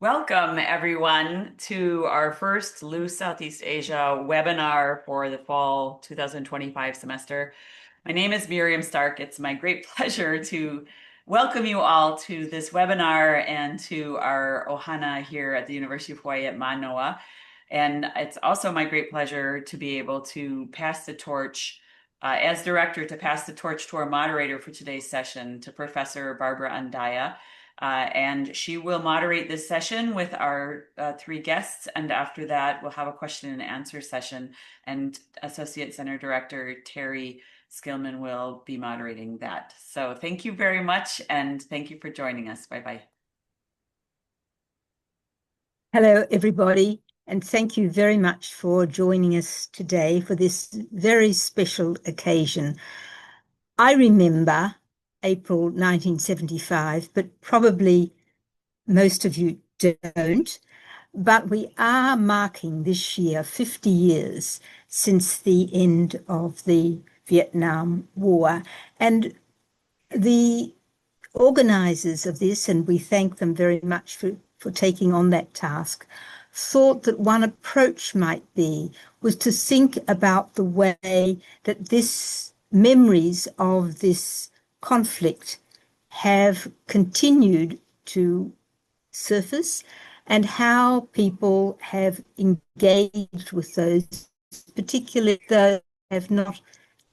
Welcome, everyone, to our first Loose Southeast Asia webinar for the fall 2025 semester. My name is Miriam Stark. It's my great pleasure to welcome you all to this webinar and to our ohana here at the University of Hawaii at Mānoa. And it's also my great pleasure to be able to pass the torch as director, to pass the torch to our moderator for today's session, to Professor Barbara Andaya. And she will moderate this session with our three guests. And after that, we'll have a question and answer session. And Associate Center Director Teri Skillman will be moderating that. So thank you very much. And thank you for joining us. Bye-bye. Hello, everybody. And thank you very much for joining us today for this very special occasion. I remember April 1975, but probably most of you don't. But we are marking this year 50 years since the end of the Vietnam War. And the organizers of this, and we thank them very much for taking on that task, thought that one approach might be was to think about the way that this memories of this conflict have continued to surface and how people have engaged with those, particularly those who have not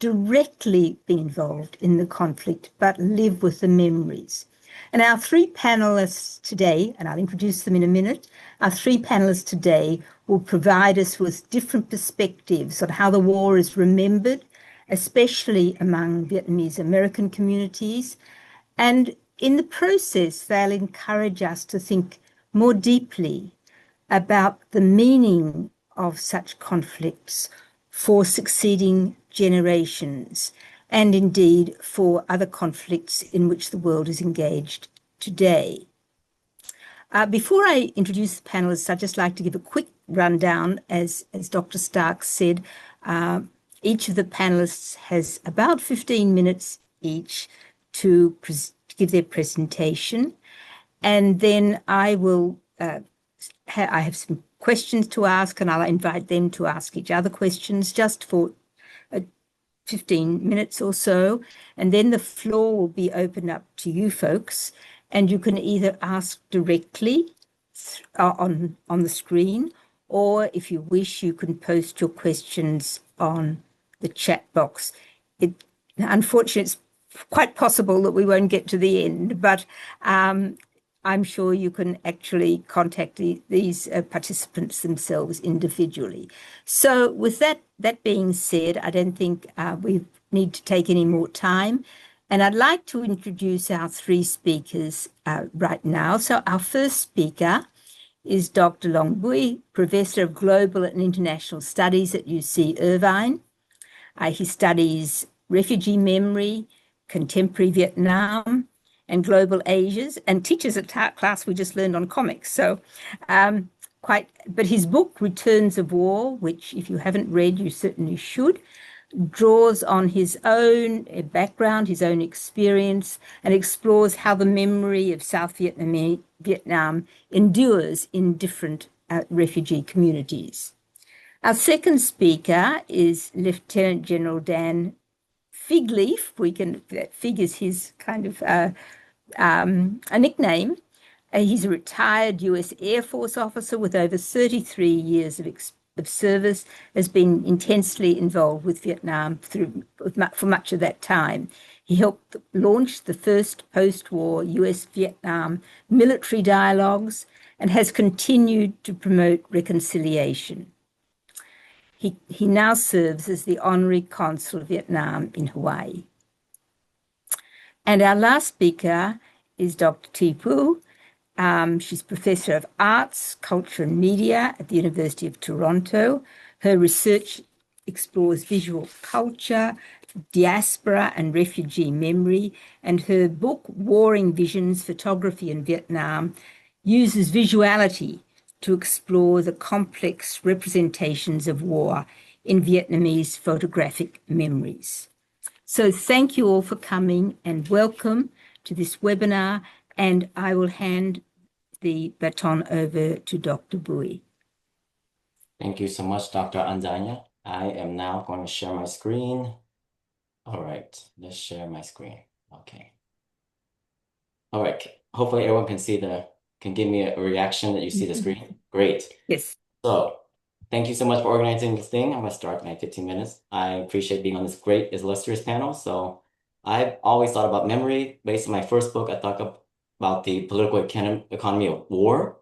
directly been involved in the conflict but live with the memories. And our three panelists today, and I'll introduce them in a minute, our three panelists today will provide us with different perspectives on how the war is remembered, especially among Vietnamese American communities. And in the process, they'll encourage us to think more deeply about the meaning of such conflicts for succeeding generations, and indeed for other conflicts in which the world is engaged today. Before I introduce the panelists, I'd just like to give a quick rundown. As Dr. Stark said, each of the panelists has about 15 minutes each to give their presentation. And then I will, I have some questions to ask, and I'll invite them to ask each other questions just for 15 minutes or so, and then the floor will be opened up to you folks, and you can either ask directly on the screen, or if you wish, you can post your questions on the chat box. Unfortunately, it's quite possible that we won't get to the end, but I'm sure you can actually contact these participants themselves individually. So with that being said, I don't think we need to take any more time. And I'd like to introduce our three speakers right now. So our first speaker is Dr. Long Bui, Professor of Global and International Studies at UC Irvine. He studies refugee memory, contemporary Vietnam, and global Asias, and teaches a class we just learned on comics. So but his book, Returns of War, which if you haven't read, you certainly should, draws on his own background, his own experience, and explores how the memory of South Vietnam endures in different refugee communities. Our second speaker is Lieutenant General Dan Figleaf. Fig is his kind of a nickname. He's a retired US Air Force officer with over 33 years of service, has been intensely involved with Vietnam for much of that time. He helped launch the first post-war US-Vietnam military dialogues and has continued to promote reconciliation. He now serves as the Honorary Consul of Vietnam in Hawaii. And our last speaker is Dr. Thi Phu. She's Professor of Arts, Culture and Media at the University of Toronto. Her research explores visual culture, diaspora and refugee memory, and her book, Warring Visions, Photography in Vietnam, uses visuality to explore the complex representations of war in Vietnamese photographic memories. So thank you all for coming and welcome to this webinar, and I will hand the baton over to Dr. Bui. Thank you so much, Dr. Andaya. I am now going to share my screen. All right, let's share my screen. Okay. All right. Hopefully everyone can give me a reaction that you see the screen. Great. Yes. So thank you so much for organizing this thing. I'm going to start my 15 minutes. I appreciate being on this great illustrious panel. So I've always thought about memory. Based on my first book, I thought about the political economy of war.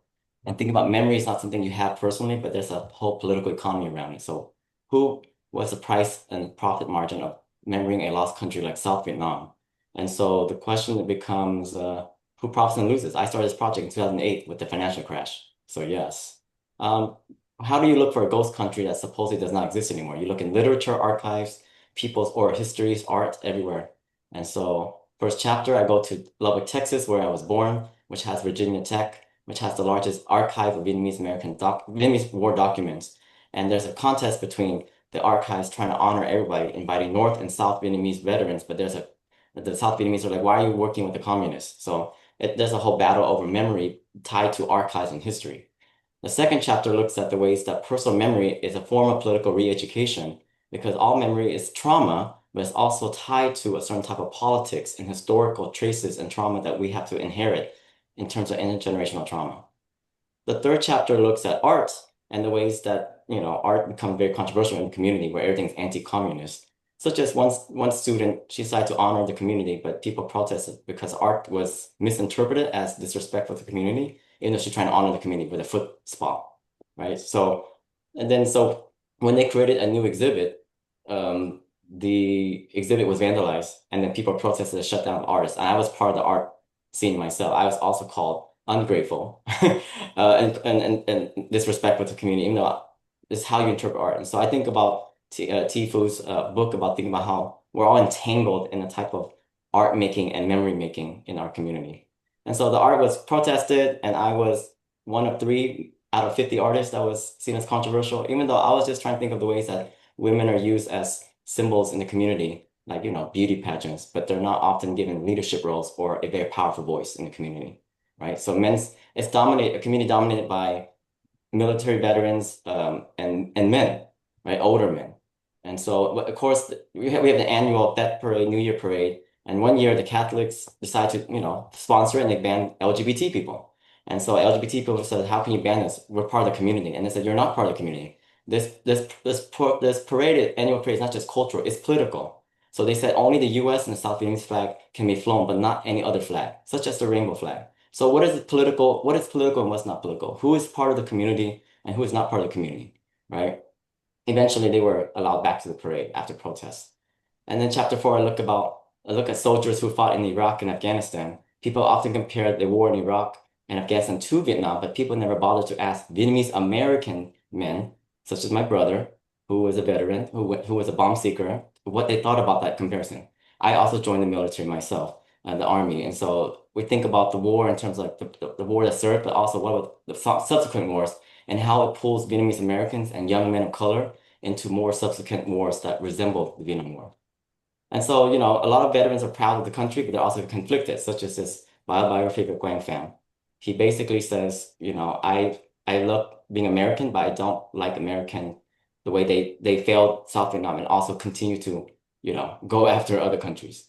And thinking about memory is not something you have personally, but there's a whole political economy around it. So who was the price and profit margin of remembering a lost country like South Vietnam? And so the question that becomes, who profits and loses? I started this project in 2008 with the financial crash. So yes. How do you look for a ghost country that supposedly does not exist anymore? You look in literature, archives, people's oral histories, art, everywhere. And so first chapter, I go to Lubbock, Texas, where I was born, which has Virginia Tech, which has the largest archive of Vietnamese war documents. And there's a contest between the archives trying to honor everybody, inviting North and South Vietnamese veterans, but the South Vietnamese are like, why are you working with the communists? So there's a whole battle over memory tied to archives and history. The second chapter looks at the ways that personal memory is a form of political re-education because all memory is trauma, but it's also tied to a certain type of politics and historical traces and trauma that we have to inherit in terms of intergenerational trauma. The third chapter looks at art and the ways that, art becomes very controversial in the community where everything's anti-communist. Such as one student, she decided to honor the community, but people protested because art was misinterpreted as disrespectful to the community, even though she's trying to honor the community with a foot spa, right? So when they created a new exhibit, the exhibit was vandalized, and then people protested the shutdown of artists. And I was part of the art scene myself. I was also called ungrateful and disrespectful to the community, even though this is how you interpret art. And so I think about Tifu's book about thinking about how we're all entangled in a type of art making and memory making in our community. And so the art was protested, and I was one of 3 out of 50 artists that was seen as controversial, even though I was just trying to think of the ways that women are used as symbols in the community, like, beauty pageants, but they're not often given leadership roles or a very powerful voice in the community, right? So it's a community dominated by military veterans and men, right? Older men. And so, of course, we have the annual Death Parade, New Year Parade. And one year the Catholics decided to, sponsor it and they banned LGBT people. And so LGBT people said, how can you ban us? We're part of the community. And they said, you're not part of the community. This parade, annual parade is not just cultural, it's political. So they said only the US and the South Vietnamese flag can be flown, but not any other flag, such as the rainbow flag. So what is political and what's not political? Who is part of the community and who is not part of the community, right? Eventually they were allowed back to the parade after protests. And then chapter 4, I look at soldiers who fought in Iraq and Afghanistan. People often compare the war in Iraq and Afghanistan to Vietnam, but people never bothered to ask Vietnamese American men, such as my brother, who was a veteran, who was a bomb seeker, what they thought about that comparison. I also joined the military myself, the army. And so we think about the war in terms of like the war that served, but also what about the subsequent wars and how it pulls Vietnamese Americans and young men of color into more subsequent wars that resemble the Vietnam War. And so, a lot of veterans are proud of the country, but they're also conflicted, such as this biography of Quang Pham. He basically says, I love being American, but I don't like American the way they failed South Vietnam and also continue to, go after other countries.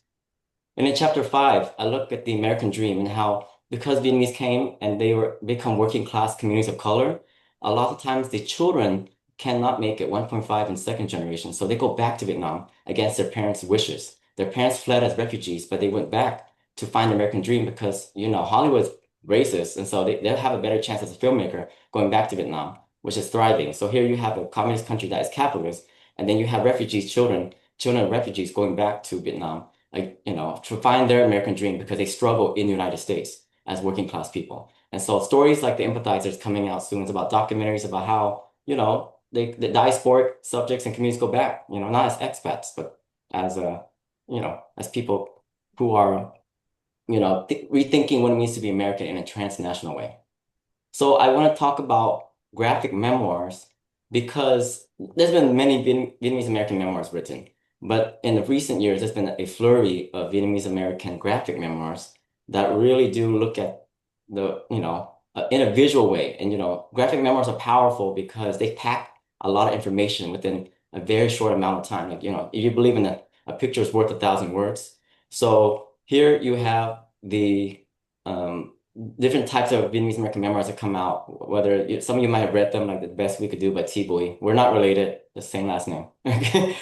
And in chapter 5, I look at the American dream and how because Vietnamese came and become working class communities of color, a lot of times the children cannot make it 1.5 and second generation. So they go back to Vietnam against their parents' wishes. Their parents fled as refugees, but they went back to find the American dream because, Hollywood's racist. And so they'll have a better chance as a filmmaker going back to Vietnam, which is thriving. So here you have a communist country that is capitalist, and then you have children of refugees going back to Vietnam, like, to find their American dream because they struggle in the United States as working class people. And so stories like The Empathizers coming out soon is about documentaries about how, the diasporic subjects and communities go back, not as expats, but as as people who are, rethinking what it means to be American in a transnational way. So I want to talk about graphic memoirs because there's been many Vietnamese American memoirs written, but in the recent years, there's been a flurry of Vietnamese American graphic memoirs that really do look at the, in a visual way. And, graphic memoirs are powerful because they pack a lot of information within a very short amount of time. Like, if you believe in a picture is worth 1,000 words. So here you have the um, different types of Vietnamese American memoirs that come out, whether some of you might have read them, like The Best We Could Do by T. Bui. We're not related, the same last name. And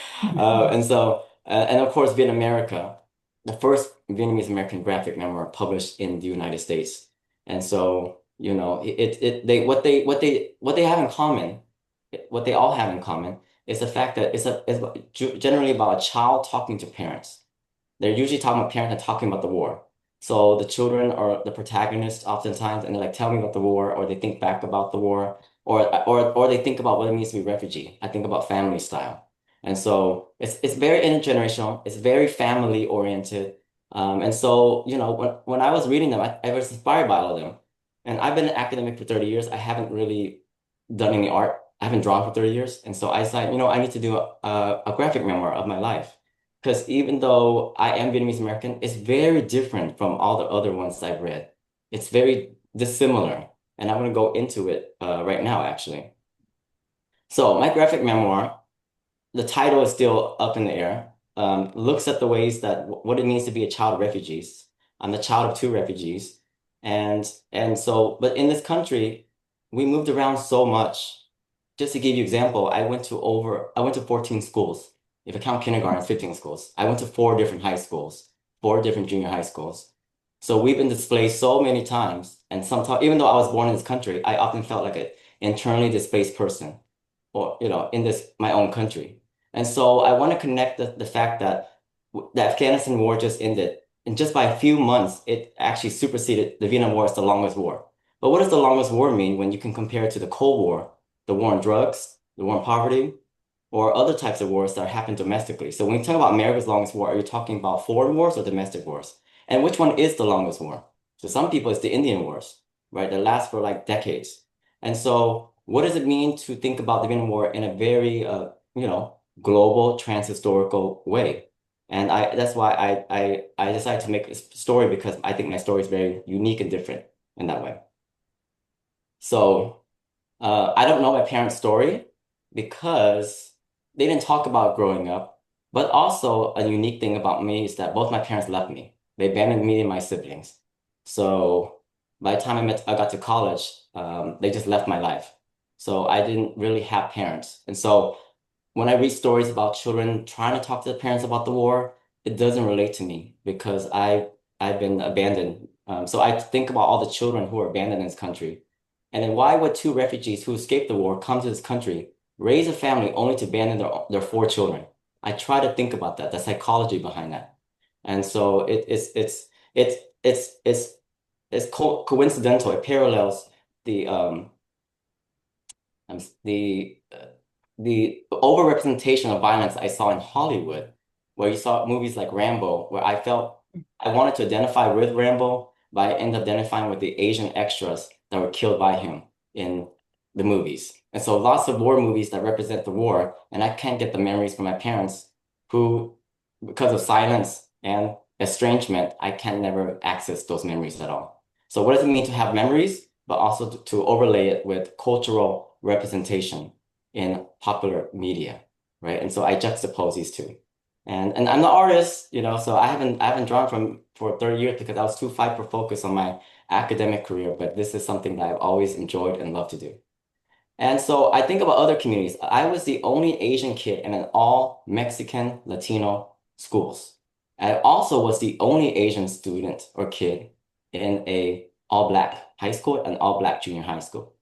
of course, Viet America, the first Vietnamese American graphic memoir published in the United States. And so, what they have in common, what they all have in common is the fact that generally about a child talking to parents. They're usually talking about parents and talking about the war. So the children are the protagonists oftentimes, and they're like, tell me about the war, or they think back about the war, or they think about what it means to be refugee. I think about family style. And so it's very intergenerational, it's very family oriented. And so, when I was reading them, I was inspired by all of them. And I've been an academic for 30 years. I haven't really done any art. I haven't drawn for 30 years. And so I decided, I need to do a graphic memoir of my life. Because even though I am Vietnamese American, it's very different from all the other ones I've read. It's very dissimilar. And I'm going to go into it right now, actually. So my graphic memoir, the title is still up in the air, looks at the ways that what it means to be a child of refugees. I'm the child of two refugees. But in this country, we moved around so much. Just to give you example, I went to 14 schools. If I count kindergarten, it's 15 schools. I went to 4 different high schools, 4 different junior high schools. So we've been displaced so many times. And sometimes, even though I was born in this country, I often felt like an internally displaced person or, in my own country. And so I want to connect the fact that the Afghanistan war just ended. And just by a few months, it actually superseded the Vietnam War as the longest war. But what does the longest war mean when you can compare it to the Cold War, the war on drugs, the war on poverty, or other types of wars that happen domestically? So when you talk about America's longest war, are you talking about foreign wars or domestic wars? And which one is the longest war? So some people, it's the Indian Wars, right? That last for like decades. And so what does it mean to think about the Vietnam War in a very, global, transhistorical way? And that's why I decided to make a story because I think my story is very unique and different in that way. So I don't know my parents' story because they didn't talk about growing up. But also a unique thing about me is that both my parents left me. They abandoned me and my siblings. So by the time I got to college, they just left my life. So I didn't really have parents. And so when I read stories about children trying to talk to their parents about the war, it doesn't relate to me because I've been abandoned. So I think about all the children who are abandoned in this country. And then why would 2 refugees who escaped the war come to this country, raise a family only to abandon their 4 children? I try to think about that, the psychology behind that. And so it's coincidental. It parallels the the overrepresentation of violence I saw in Hollywood, where you saw movies like Rambo, where I felt I wanted to identify with Rambo, but I ended up identifying with the Asian extras that were killed by him in the movies. And so lots of war movies that represent the war, and I can't get the memories from my parents who, because of silence and estrangement, I can never access those memories at all. So what does it mean to have memories, but also to overlay it with cultural representation in popular media, right? And so I juxtapose these two. And I'm the artist, so I haven't drawn for 30 years because I was too hyper focused on my academic career, but this is something that I've always enjoyed and loved to do. And so I think about other communities. I was the only Asian kid in an all Mexican Latino schools. I also was the only Asian student or kid in a all Black high school and all Black junior high school.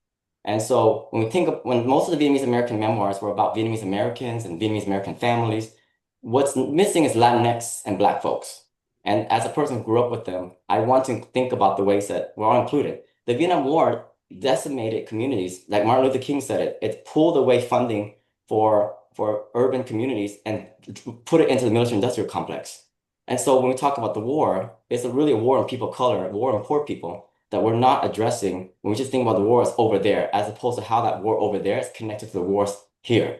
And so when most of the Vietnamese American memoirs were about Vietnamese Americans and Vietnamese American families, what's missing is Latinx and Black folks. And as a person who grew up with them, I want to think about the ways that we're all included. The Vietnam War decimated communities. Like Martin Luther King said it pulled away funding for urban communities and put it into the military-industrial complex. And so when we talk about the war, it's really a war on people of color, a war on poor people that we're not addressing when we just think about the wars over there, as opposed to how that war over there is connected to the wars here.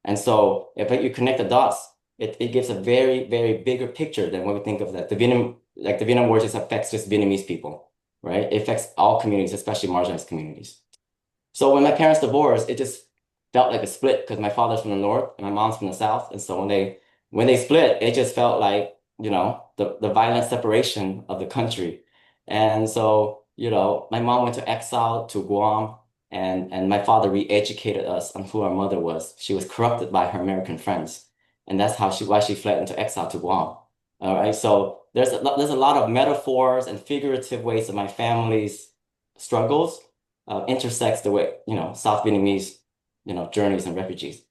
And so if you connect the dots, it gives a very, very bigger picture than what we think of that the Vietnam War just affects just Vietnamese people. right? It affects all communities, especially marginalized communities. So when my parents divorced, it just felt like a split because my father's from the north and my mom's from the south. And so when they split, it just felt like, the violent separation of the country. And so, my mom went to exile to Guam and my father re-educated us on who our mother was. She was corrupted by her American friends. And that's why she fled into exile to Guam. All right. So there's a lot of metaphors and figurative ways of my family's struggles intersects the way, South Vietnamese, journeys and refugees.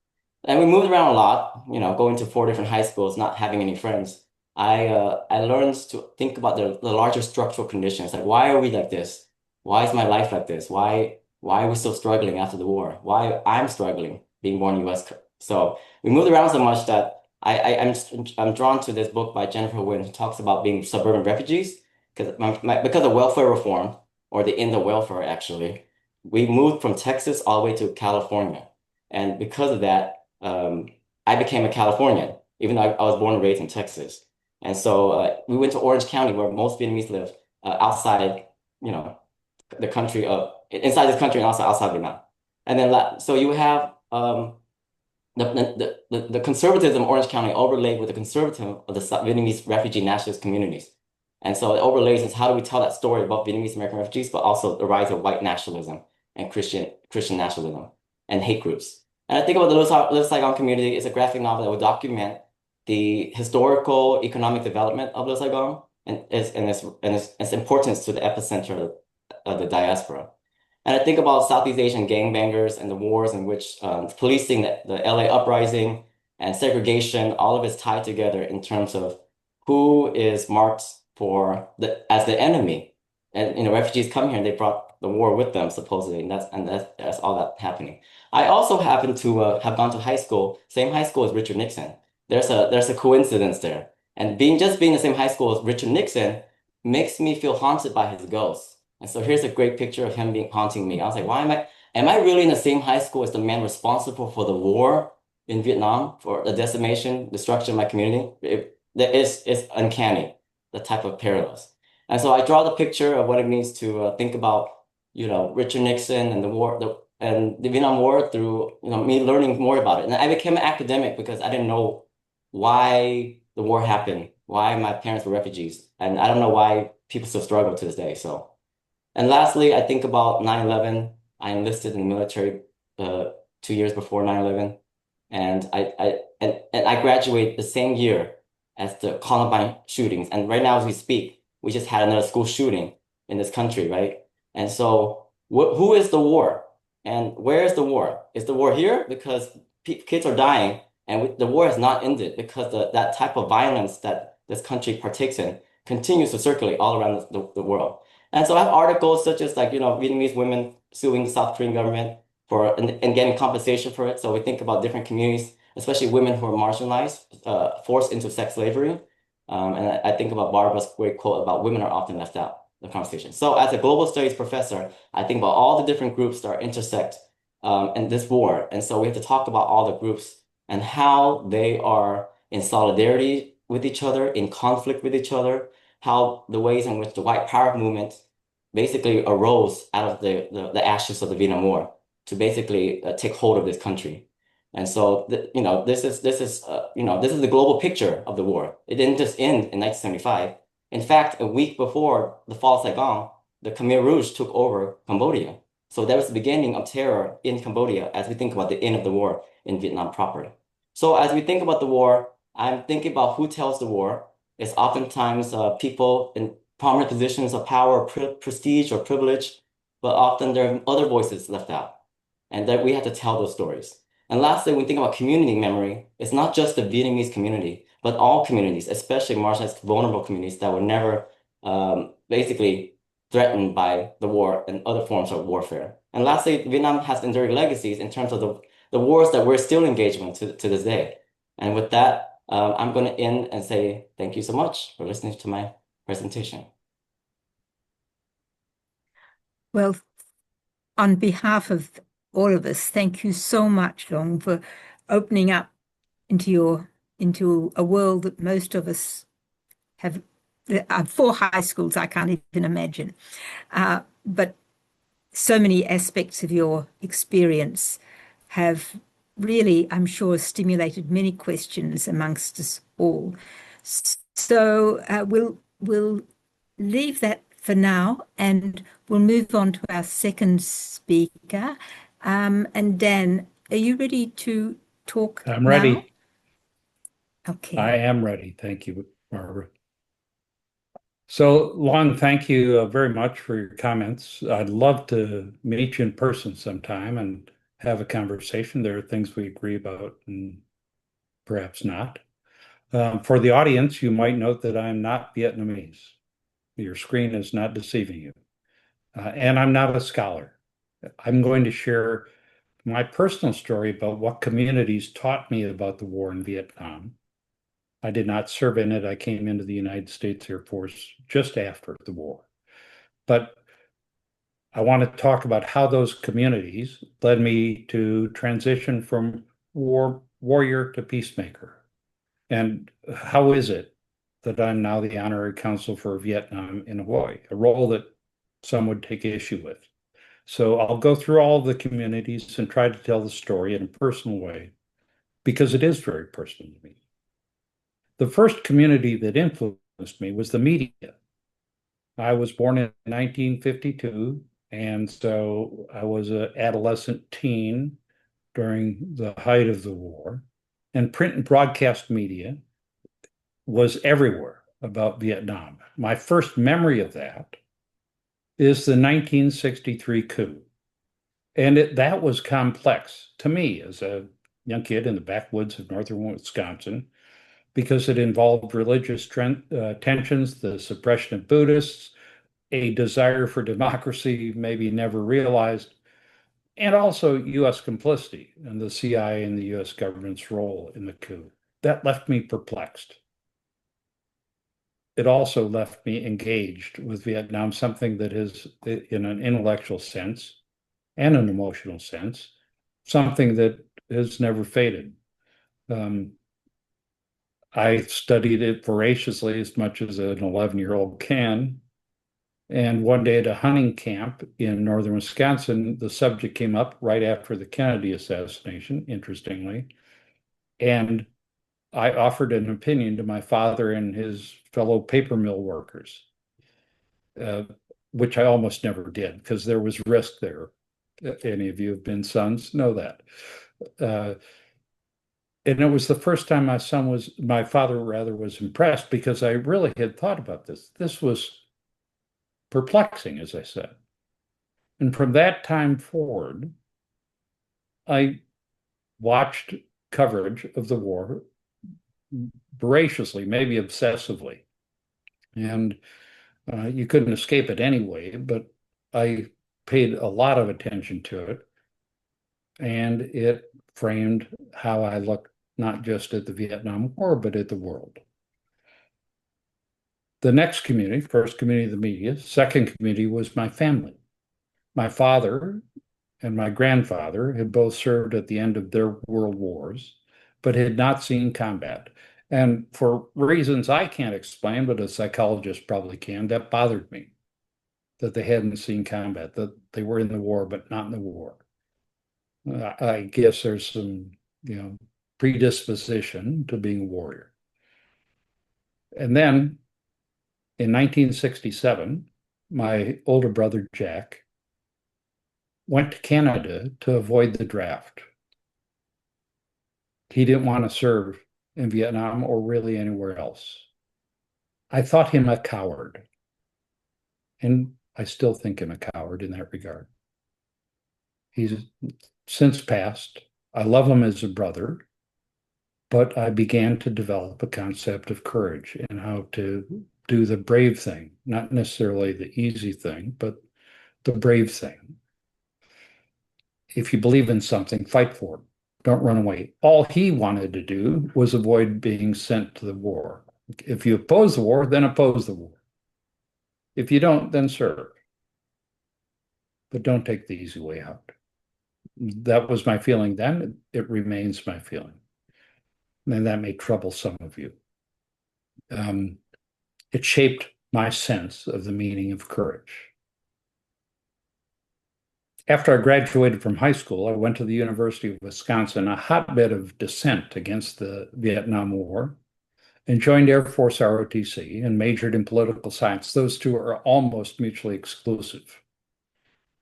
And we moved around a lot, going to 4 different high schools, not having any friends. I learned to think about the larger structural conditions. Like, why are we like this? Why is my life like this? Why are we still struggling after the war? Why I'm struggling being born US. So we moved around so much that I'm drawn to this book by Jennifer Wynn who talks about being suburban refugees because of welfare reform or the end of welfare actually. We moved from Texas all the way to California. And because of that, I became a Californian, even though I was born and raised in Texas. And so we went to Orange County, where most Vietnamese live, outside, you know, the country of inside this country and also outside Vietnam. And then so you have the conservatism of Orange County overlaid with the conservatism of the Vietnamese refugee nationalist communities. And so it overlays is how do we tell that story about Vietnamese American refugees, but also the rise of white nationalism and Christian nationalism and hate groups. And I think about the Little Saigon community is a graphic novel that will document the historical economic development of Little Saigon and its importance to the epicenter of the diaspora. And I think about Southeast Asian gangbangers and the wars in which policing, the LA uprising and segregation, all of it's tied together in terms of who is marked as the enemy. And refugees come here and they brought the war with them supposedly, and that's all that happening. I also happen to have gone to high school, same high school as Richard Nixon. There's a coincidence there, and being the same high school as Richard Nixon makes me feel haunted by his ghost. And so here's a great picture of him haunting me. I was like, am I really in the same high school as the man responsible for the war in Vietnam, for the decimation, destruction of my community? It's uncanny, the type of parallels. And so I draw the picture of what it means to think about, Richard Nixon and the war, and the Vietnam War through, me learning more about it. And I became an academic because I didn't know why the war happened, why my parents were refugees, and I don't know why people still struggle to this day. So. And lastly, I think about 9/11. I enlisted in the military 2 years before 9/11, and I graduated the same year as the Columbine shootings. And right now, as we speak, we just had another school shooting in this country, right? And so, who is the war, and where is the war? Is the war here because kids are dying, and the war has not ended because that type of violence that this country partakes in continues to circulate all around the world. And so I have articles such as Vietnamese women suing the South Korean government and getting compensation for it. So we think about different communities, especially women who are marginalized, forced into sex slavery. And I think about Barbara's great quote about women are often left out of the conversation. So as a global studies professor, I think about all the different groups that intersect in this war. And so we have to talk about all the groups and how they are in solidarity with each other, in conflict with each other, how the ways in which the white power movement basically arose out of the ashes of the Vietnam War to basically take hold of this country. And so, this is the global picture of the war. It didn't just end in 1975. In fact, a week before the fall of Saigon, the Khmer Rouge took over Cambodia. So that was the beginning of terror in Cambodia as we think about the end of the war in Vietnam proper. So as we think about the war, I'm thinking about who tells the war. It's oftentimes people in prominent positions of power, prestige, or privilege, but often there are other voices left out, and that we have to tell those stories. And lastly, when we think about community memory, it's not just the Vietnamese community, but all communities, especially marginalized, vulnerable communities that were never basically threatened by the war and other forms of warfare. And lastly, Vietnam has enduring legacies in terms of the wars that we're still engaged in to this day. And with that, I'm going to end and say thank you so much for listening to my presentation. Well, on behalf of all of us, thank you so much, Long, for opening up into a world that most of us have four high schools, I can't even imagine. But so many aspects of your experience have really, I'm sure, stimulated many questions amongst us all. So we'll leave that for now, and we'll move on to our second speaker. And Dan, are you ready to talk I'm now? ready. Okay. I am ready. Thank you, Barbara. So, Long, thank you very much for your comments. I'd love to meet you in person sometime and have a conversation. There are things we agree about and perhaps not. For the audience, you might note that I'm not Vietnamese. Your screen is not deceiving you. And I'm not a scholar. I'm going to share my personal story about what communities taught me about the war in Vietnam. I did not serve in it. I came into the United States Air Force just after the war. But I want to talk about how those communities led me to transition from warrior to peacemaker. And how is it that I'm now the Honorary Consul for Vietnam in Hawaii, a role that some would take issue with. So I'll go through all the communities and try to tell the story in a personal way, because it is very personal to me. The first community that influenced me was the media. I was born in 1952, and so I was an adolescent teen during the height of the war. And print and broadcast media was everywhere about Vietnam. My first memory of that is the 1963 coup. And that was complex to me as a young kid in the backwoods of northern Wisconsin, because it involved religious tensions, the suppression of Buddhists, a desire for democracy maybe never realized, and also U.S. complicity and the CIA and the U.S. government's role in the coup. That left me perplexed. It also left me engaged with Vietnam, something that is, in an intellectual sense and an emotional sense, something that has never faded. I studied it voraciously as much as an 11-year-old can. And one day at a hunting camp in northern Wisconsin, the subject came up right after the Kennedy assassination, interestingly. And I offered an opinion to my father and his fellow paper mill workers, which I almost never did because there was risk there. Any of you have been sons know that. And it was the first time my father rather was impressed, because I really had thought about this. This was perplexing, as I said. And from that time forward, I watched coverage of the war voraciously, maybe obsessively. And you couldn't escape it anyway, but I paid a lot of attention to it. And it framed how I looked not just at the Vietnam War, but at the world. The next community, first community of the media, second community was my family. My father and my grandfather had both served at the end of their world wars, but had not seen combat. And for reasons I can't explain, but a psychologist probably can, that bothered me, that they hadn't seen combat, that they were in the war, but not in the war. I guess there's some, predisposition to being a warrior. And then in 1967, my older brother, Jack, went to Canada to avoid the draft. He didn't want to serve in Vietnam or really anywhere else. I thought him a coward. And I still think him a coward in that regard. He's since passed. I love him as a brother, but I began to develop a concept of courage and how to do the brave thing, not necessarily the easy thing, but the brave thing. If you believe in something, fight for it. Don't run away. All he wanted to do was avoid being sent to the war. If you oppose the war, then oppose the war. If you don't, then serve. But don't take the easy way out. That was my feeling then. It remains my feeling. And that may trouble some of you. In It shaped my sense of the meaning of courage. After I graduated from high school, I went to the University of Wisconsin, a hotbed of dissent against the Vietnam War, and joined Air Force ROTC and majored in political science. Those two are almost mutually exclusive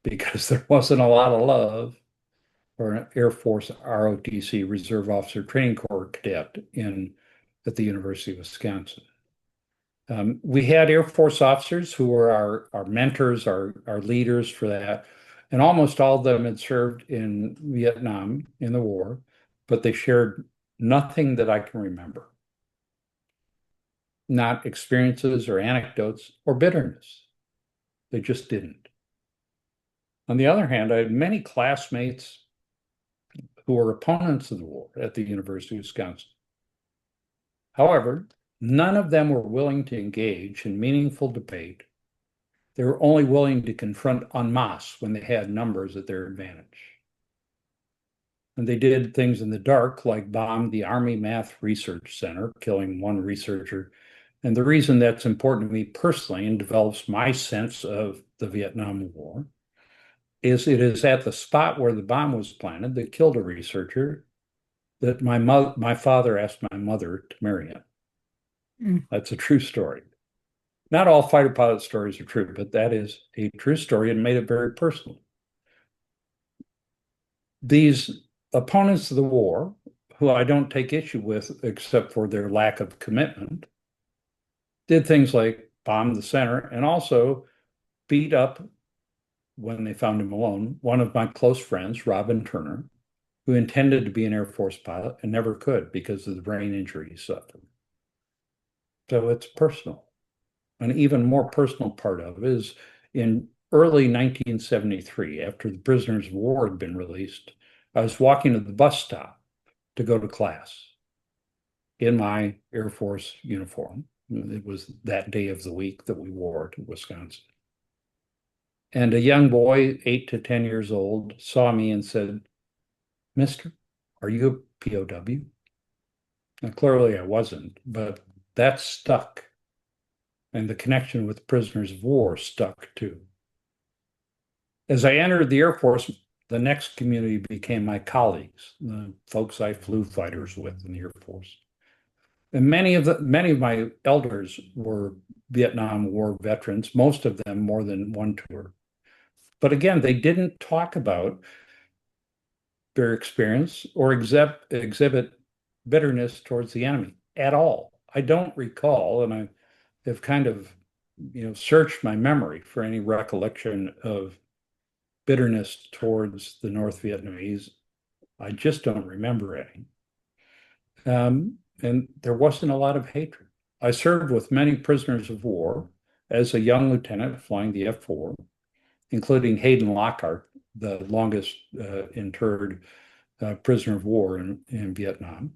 because there wasn't a lot of love for an Air Force ROTC Reserve Officer Training Corps cadet at the University of Wisconsin. We had Air Force officers who were our mentors, our leaders for that. And almost all of them had served in Vietnam in the war, but they shared nothing that I can remember. Not experiences or anecdotes or bitterness. They just didn't. On the other hand, I had many classmates who were opponents of the war at the University of Wisconsin. However, none of them were willing to engage in meaningful debate. They were only willing to confront en masse when they had numbers at their advantage. And they did things in the dark, like bomb the Army Math Research Center, killing one researcher. And the reason that's important to me personally and develops my sense of the Vietnam War is it is at the spot where the bomb was planted that killed a researcher that my father asked my mother to marry him. That's a true story. Not all fighter pilot stories are true, but that is a true story and made it very personal. These opponents of the war, who I don't take issue with except for their lack of commitment, did things like bomb the center and also beat up, when they found him alone, one of my close friends, Robin Turner, who intended to be an Air Force pilot and never could because of the brain injury he suffered. So it's personal. An even more personal part of it is in early 1973, after the prisoners of war had been released, I was walking to the bus stop to go to class in my Air Force uniform. It was that day of the week that we wore to Wisconsin. And a young boy, 8 to 10 years old, saw me and said, "Mister, are you a POW?" Now, clearly I wasn't, but that stuck. And the connection with prisoners of war stuck too. As I entered the Air Force, the next community became my colleagues, the folks I flew fighters with in the Air Force. And many of my elders were Vietnam War veterans, most of them more than one tour. But again, they didn't talk about their experience or exhibit bitterness towards the enemy at all. I don't recall, and I have kind of, searched my memory for any recollection of bitterness towards the North Vietnamese. I just don't remember any. And there wasn't a lot of hatred. I served with many prisoners of war as a young lieutenant flying the F-4, including Hayden Lockhart, the longest interred prisoner of war in Vietnam.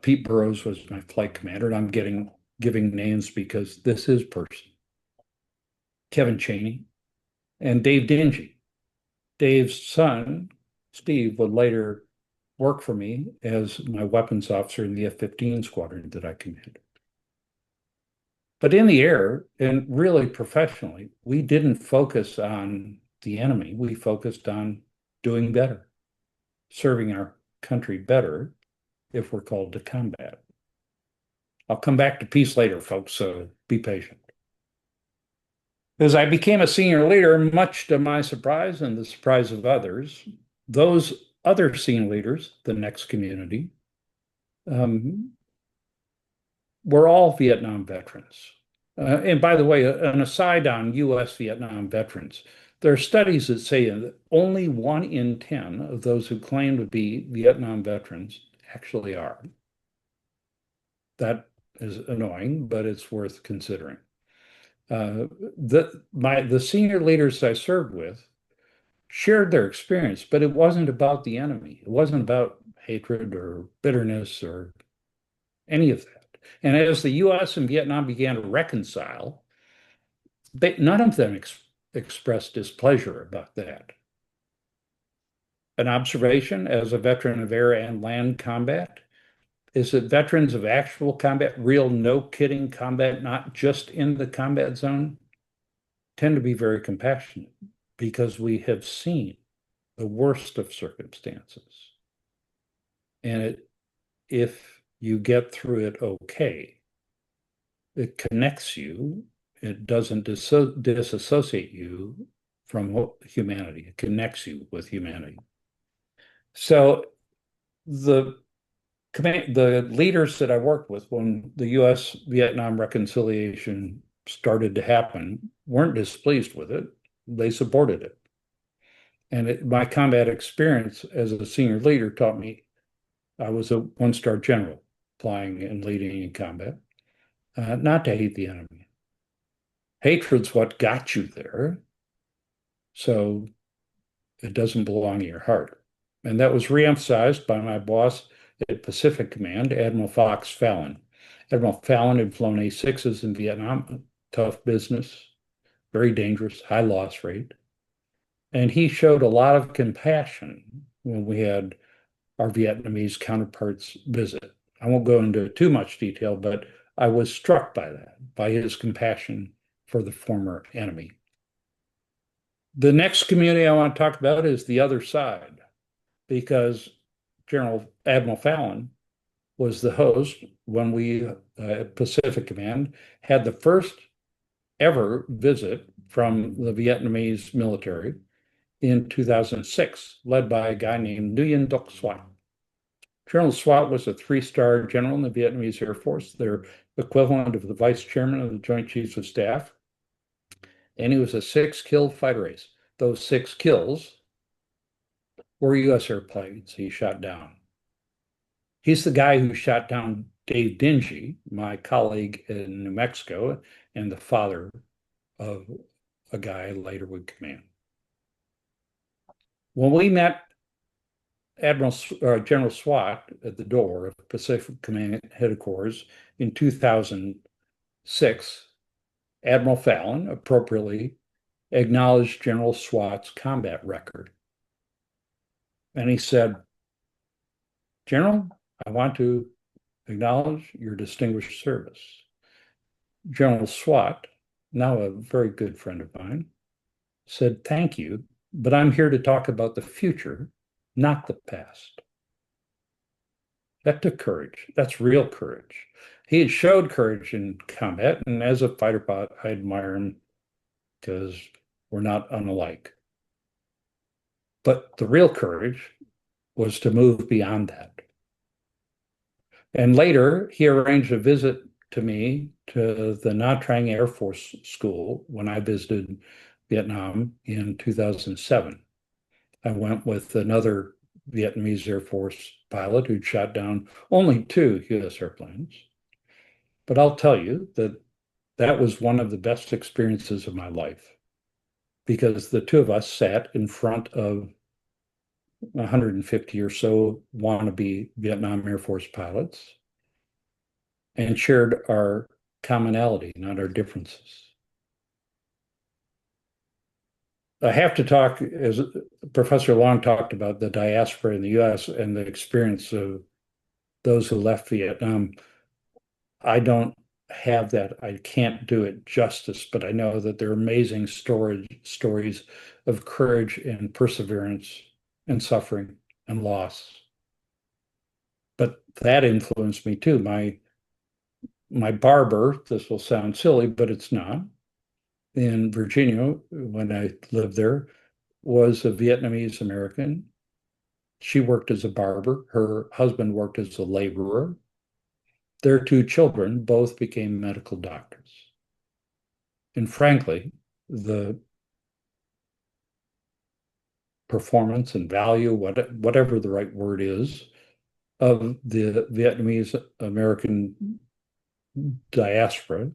Pete Burrows was my flight commander, and I'm giving names because this is personal. Kevin Chaney and Dave Dingy. Dave's son, Steve, would later work for me as my weapons officer in the F-15 squadron that I commanded. But in the air, and really professionally, we didn't focus on the enemy. We focused on doing better, serving our country better if we're called to combat. I'll come back to peace later, folks, so be patient. As I became a senior leader, much to my surprise and the surprise of others, those other senior leaders, the next community, were all Vietnam veterans. And by the way, an aside on U.S. Vietnam veterans, there are studies that say that only 1 in 10 of those who claim to be Vietnam veterans actually are. That is annoying, but it's worth considering. The senior leaders I served with shared their experience, but it wasn't about the enemy. It wasn't about hatred or bitterness or any of that. And as the U.S. and Vietnam began to reconcile, none of them expressed displeasure about that. An observation as a veteran of air and land combat, is that veterans of actual combat, real no-kidding combat, not just in the combat zone, tend to be very compassionate because we have seen the worst of circumstances. And if you get through it okay, it connects you. It doesn't disassociate you from humanity. It connects you with humanity. So the leaders that I worked with when the U.S.-Vietnam reconciliation started to happen weren't displeased with it. They supported it. And my combat experience as a senior leader taught me I was a one-star general flying and leading in combat, not to hate the enemy. Hatred's what got you there, so it doesn't belong in your heart. And that was reemphasized by my boss at Pacific Command, Admiral Fox Fallon. Admiral Fallon had flown A6s in Vietnam, tough business, very dangerous, high loss rate. And he showed a lot of compassion when we had our Vietnamese counterparts visit. I won't go into too much detail, but I was struck by that, by his compassion for the former enemy. The next community I want to talk about is the other side, because Admiral Fallon was the host when we at Pacific Command had the first ever visit from the Vietnamese military in 2006, led by a guy named Nguyen Doc Swat. General Swat was a three-star general in the Vietnamese Air Force, their equivalent of the vice chairman of the Joint Chiefs of Staff. And he was a 6-kill fighter ace. Those 6 kills were U.S. airplanes he shot down. He's the guy who shot down Dave Dingy, my colleague in New Mexico, and the father of a guy later would command. When we met General Swat at the door of Pacific Command headquarters in 2006, Admiral Fallon appropriately acknowledged General Swat's combat record. And he said, "General, I want to acknowledge your distinguished service." General Swat, now a very good friend of mine, said, "Thank you, but I'm here to talk about the future, not the past." That took courage. That's real courage. He had showed courage in combat, and as a fighter pilot, I admire him because we're not unlike. But the real courage was to move beyond that. And later, he arranged a visit to me to the Nha Trang Air Force School when I visited Vietnam in 2007. I went with another Vietnamese Air Force pilot who'd shot down only 2 U.S. airplanes. But I'll tell you that that was one of the best experiences of my life, because the 2 of us sat in front of 150 or so wannabe Vietnam Air Force pilots and shared our commonality, not our differences. I have to talk, as Professor Long talked about, the diaspora in the U.S. and the experience of those who left Vietnam. I don't have that. I can't do it justice, but I know that there are amazing stories of courage and perseverance and suffering and loss. But that influenced me too. My barber, this will sound silly, but it's not, in Virginia, when I lived there, was a Vietnamese American. She worked as a barber. Her husband worked as a laborer. Their 2 children both became medical doctors. And frankly, the performance and value, whatever the right word is, of the Vietnamese American diaspora,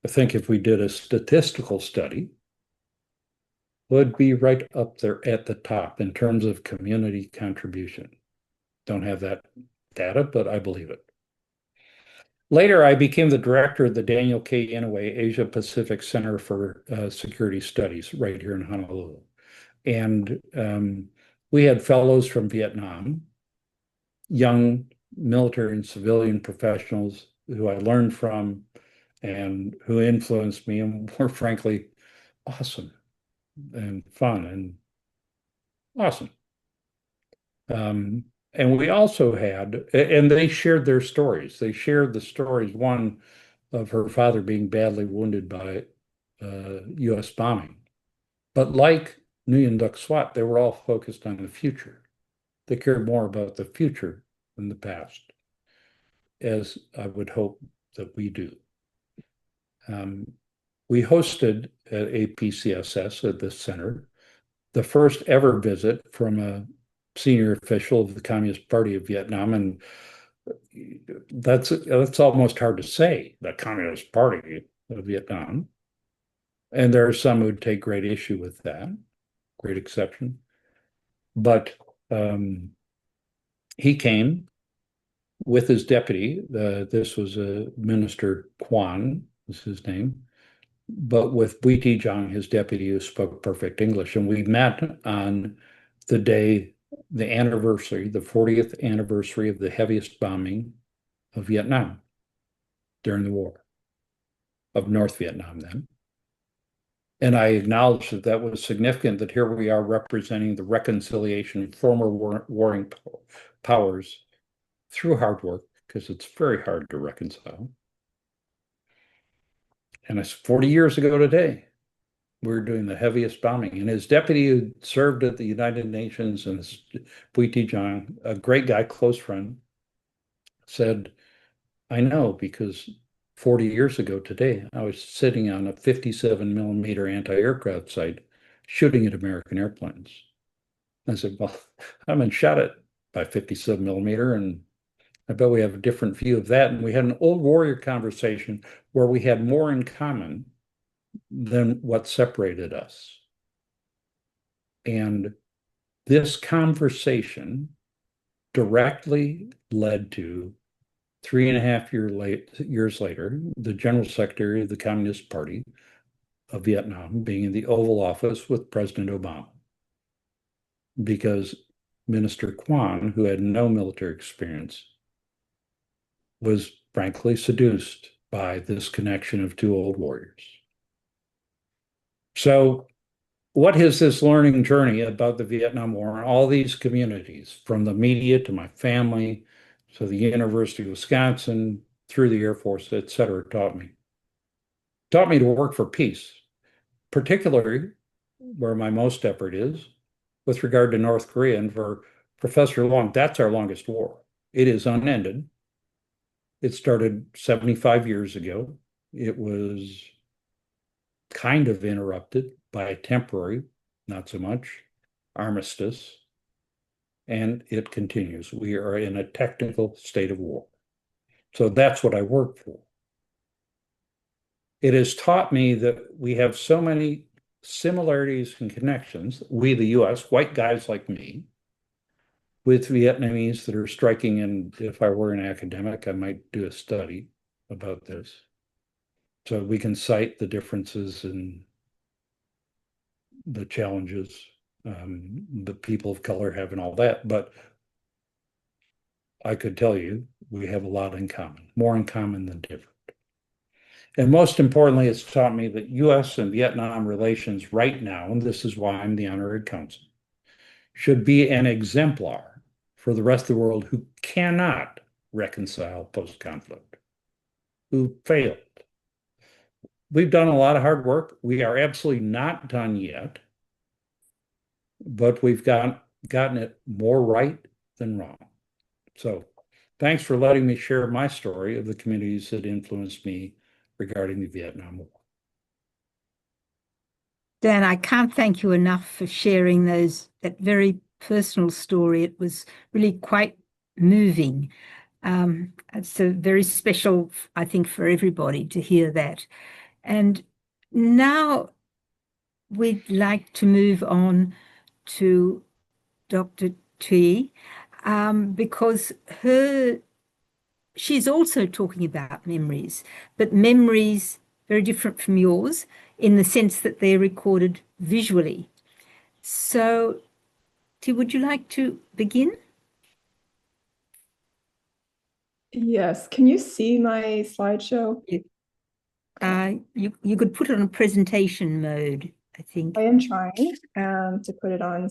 I think if we did a statistical study, would be right up there at the top in terms of community contribution. Don't have that data, but I believe it. Later, I became the director of the Daniel K. Inouye Asia Pacific Center for Security Studies right here in Honolulu. And we had fellows from Vietnam, young military and civilian professionals who I learned from and who influenced me and were frankly awesome and fun and awesome. And we also had, and they shared their stories. They shared the stories, one of her father being badly wounded by U.S. bombing. But like Nguyen Duc Swat, they were all focused on the future. They cared more about the future than the past, as I would hope that we do. We hosted at APCSS at this center the first ever visit from a senior official of the Communist Party of Vietnam, and that's almost hard to say, the Communist Party of Vietnam. And there are some who'd take great issue with that, great exception. But he came with his deputy. This was a Minister Quan, was his name, but with Bui Tijang, his deputy, who spoke perfect English. And we met on the day, the anniversary, the 40th anniversary of the heaviest bombing of Vietnam during the war, of North Vietnam then. And I acknowledged that that was significant, that here we are representing the reconciliation of former warring powers through hard work, because it's very hard to reconcile. And it's 40 years ago today, we were doing the heaviest bombing. And his deputy, who served at the United Nations, and Bui Tijang, a great guy, close friend, said, I know, because 40 years ago today, I was sitting on a 57 millimeter anti-aircraft sight shooting at American airplanes. I said, well, I've been shot at by 57 millimeter, and I bet we have a different view of that. And we had an old warrior conversation where we had more in common than what separated us. And this conversation directly led to 3.5 years later, the General Secretary of the Communist Party of Vietnam being in the Oval Office with President Obama. Because Minister Quan, who had no military experience, was frankly seduced by this connection of two old warriors. So what is this learning journey about the Vietnam War and all these communities, from the media to my family, to the University of Wisconsin, through the Air Force, et cetera, taught me? Taught me to work for peace, particularly where my most effort is with regard to North Korea. And for Professor Long, that's our longest war. It is unended. It started 75 years ago. It was kind of interrupted by a temporary, not so much, armistice, and it continues. We are in a technical state of war. So that's what I work for. It has taught me that we have so many similarities and connections, we, the US, white guys like me, with Vietnamese that are striking. And if I were an academic, I might do a study about this. So we can cite the differences and the challenges the people of color have and all that. But I could tell you, we have a lot in common, more in common than different. And most importantly, it's taught me that US and Vietnam relations right now, and this is why I'm the Honorary Consul, should be an exemplar for the rest of the world who cannot reconcile post-conflict, who failed. We've done a lot of hard work. We are absolutely not done yet, but we've gotten it more right than wrong. So thanks for letting me share my story of the communities that influenced me regarding the Vietnam War. Dan, I can't thank you enough for sharing that very personal story. It was really quite moving. It's a very special, I think, for everybody to hear that. And now we'd like to move on to Dr. T, because she's also talking about memories, but memories very different from yours in the sense that they're recorded visually. So, T, would you like to begin? Yes. Can you see my slideshow? You could put it on presentation mode, I think. I am trying to put it on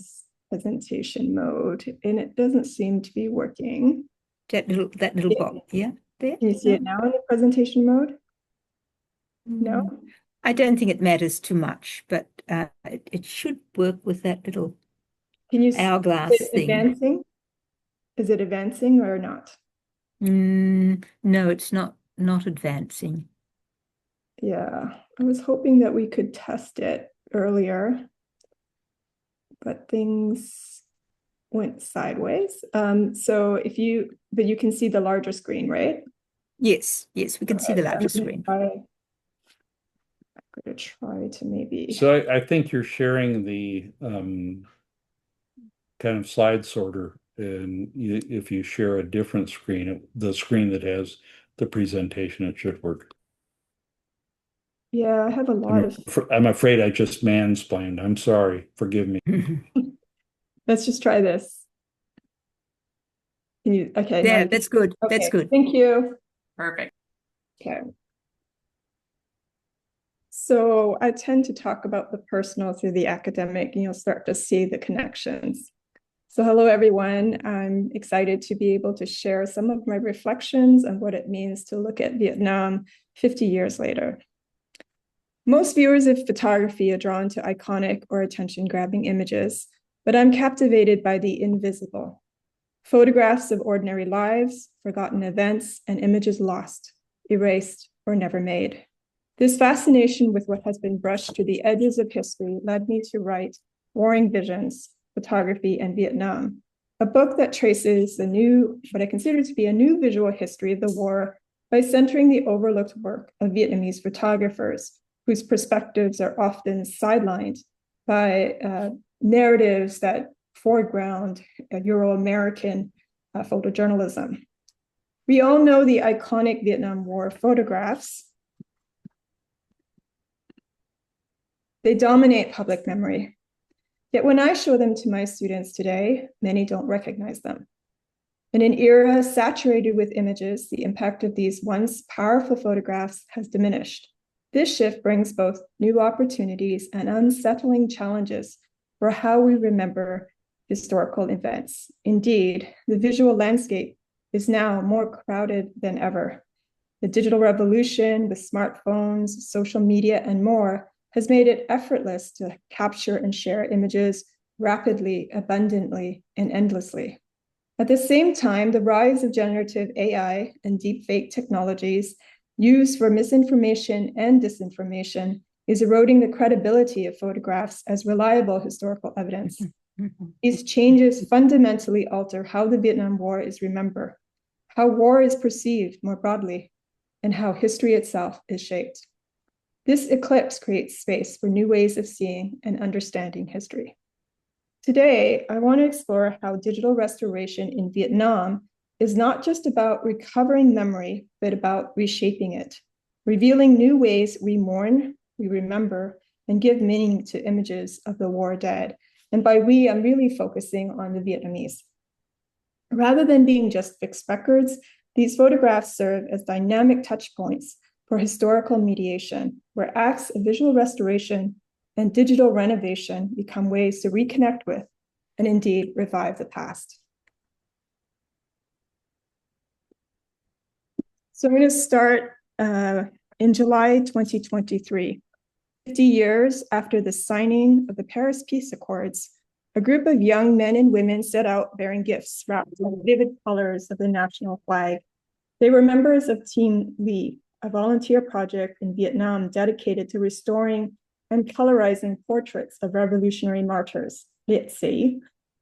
presentation mode, and it doesn't seem to be working. That little box, yeah, there. Can you see it now in the presentation mode? No? I don't think it matters too much, but it should work with that little Can you see hourglass it thing. advancing? Is it advancing or not? No, it's not advancing. Yeah, I was hoping that we could test it earlier, but things went sideways. But you can see the larger screen, right? Yes, we can see the larger screen. I'm going to try to maybe. So I think you're sharing the kind of slide sorter, and if you share a different screen, the screen that has the presentation, it should work. Yeah, I have a lot of. I'm afraid I just mansplained. I'm sorry. Forgive me. Let's just try this. Can you? Okay. Yeah, that's good. Okay, that's good. Thank you. Perfect. Okay. So I tend to talk about the personal through the academic, and you'll start to see the connections. So hello, everyone. I'm excited to be able to share some of my reflections on what it means to look at Vietnam 50 years later. Most viewers of photography are drawn to iconic or attention-grabbing images, but I'm captivated by the invisible. Photographs of ordinary lives, forgotten events, and images lost, erased, or never made. This fascination with what has been brushed to the edges of history led me to write Warring Visions, Photography and Vietnam, a book that traces what I consider to be a new visual history of the war by centering the overlooked work of Vietnamese photographers, whose perspectives are often sidelined by narratives that foreground Euro-American photojournalism. We all know the iconic Vietnam War photographs. They dominate public memory. Yet when I show them to my students today, many don't recognize them. In an era saturated with images, the impact of these once powerful photographs has diminished. This shift brings both new opportunities and unsettling challenges for how we remember historical events. Indeed, the visual landscape is now more crowded than ever. The digital revolution with smartphones, social media, and more has made it effortless to capture and share images rapidly, abundantly, and endlessly. At the same time, the rise of generative AI and deepfake technologies used for misinformation and disinformation is eroding the credibility of photographs as reliable historical evidence. These changes fundamentally alter how the Vietnam War is remembered, how war is perceived more broadly, and how history itself is shaped. This eclipse creates space for new ways of seeing and understanding history. Today, I want to explore how digital restoration in Vietnam is not just about recovering memory, but about reshaping it, revealing new ways we mourn, we remember, and give meaning to images of the war dead. And by we, I'm really focusing on the Vietnamese. Rather than being just fixed records, these photographs serve as dynamic touch points for historical mediation, where acts of visual restoration and digital renovation become ways to reconnect with and indeed revive the past. So I'm going to start in July 2023. 50 years after the signing of the Paris Peace Accords, a group of young men and women set out bearing gifts wrapped in vivid colors of the national flag. They were members of Team Lee, a volunteer project in Vietnam dedicated to restoring and colorizing portraits of revolutionary martyrs, Legacies.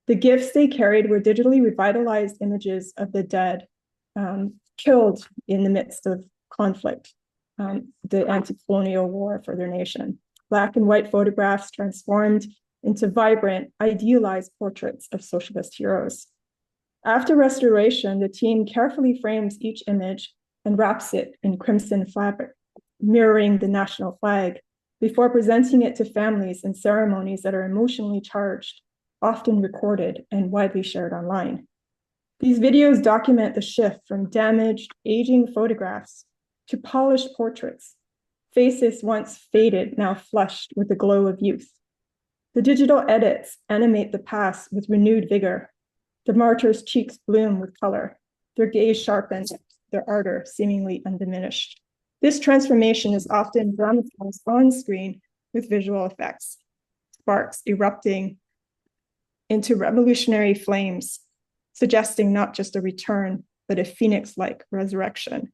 The gifts they carried were digitally revitalized images of the dead killed in the midst of conflict, the anti-colonial war for their nation. Black and white photographs transformed into vibrant, idealized portraits of socialist heroes. After restoration, the team carefully frames each image and wraps it in crimson fabric, mirroring the national flag, before presenting it to families in ceremonies that are emotionally charged, often recorded and widely shared online. These videos document the shift from damaged, aging photographs to polished portraits, faces once faded, now flushed with the glow of youth. The digital edits animate the past with renewed vigor. The martyrs' cheeks bloom with color, their gaze sharpened, their ardor seemingly undiminished. This transformation is often dramatized on screen with visual effects, sparks erupting into revolutionary flames, suggesting not just a return, but a phoenix-like resurrection.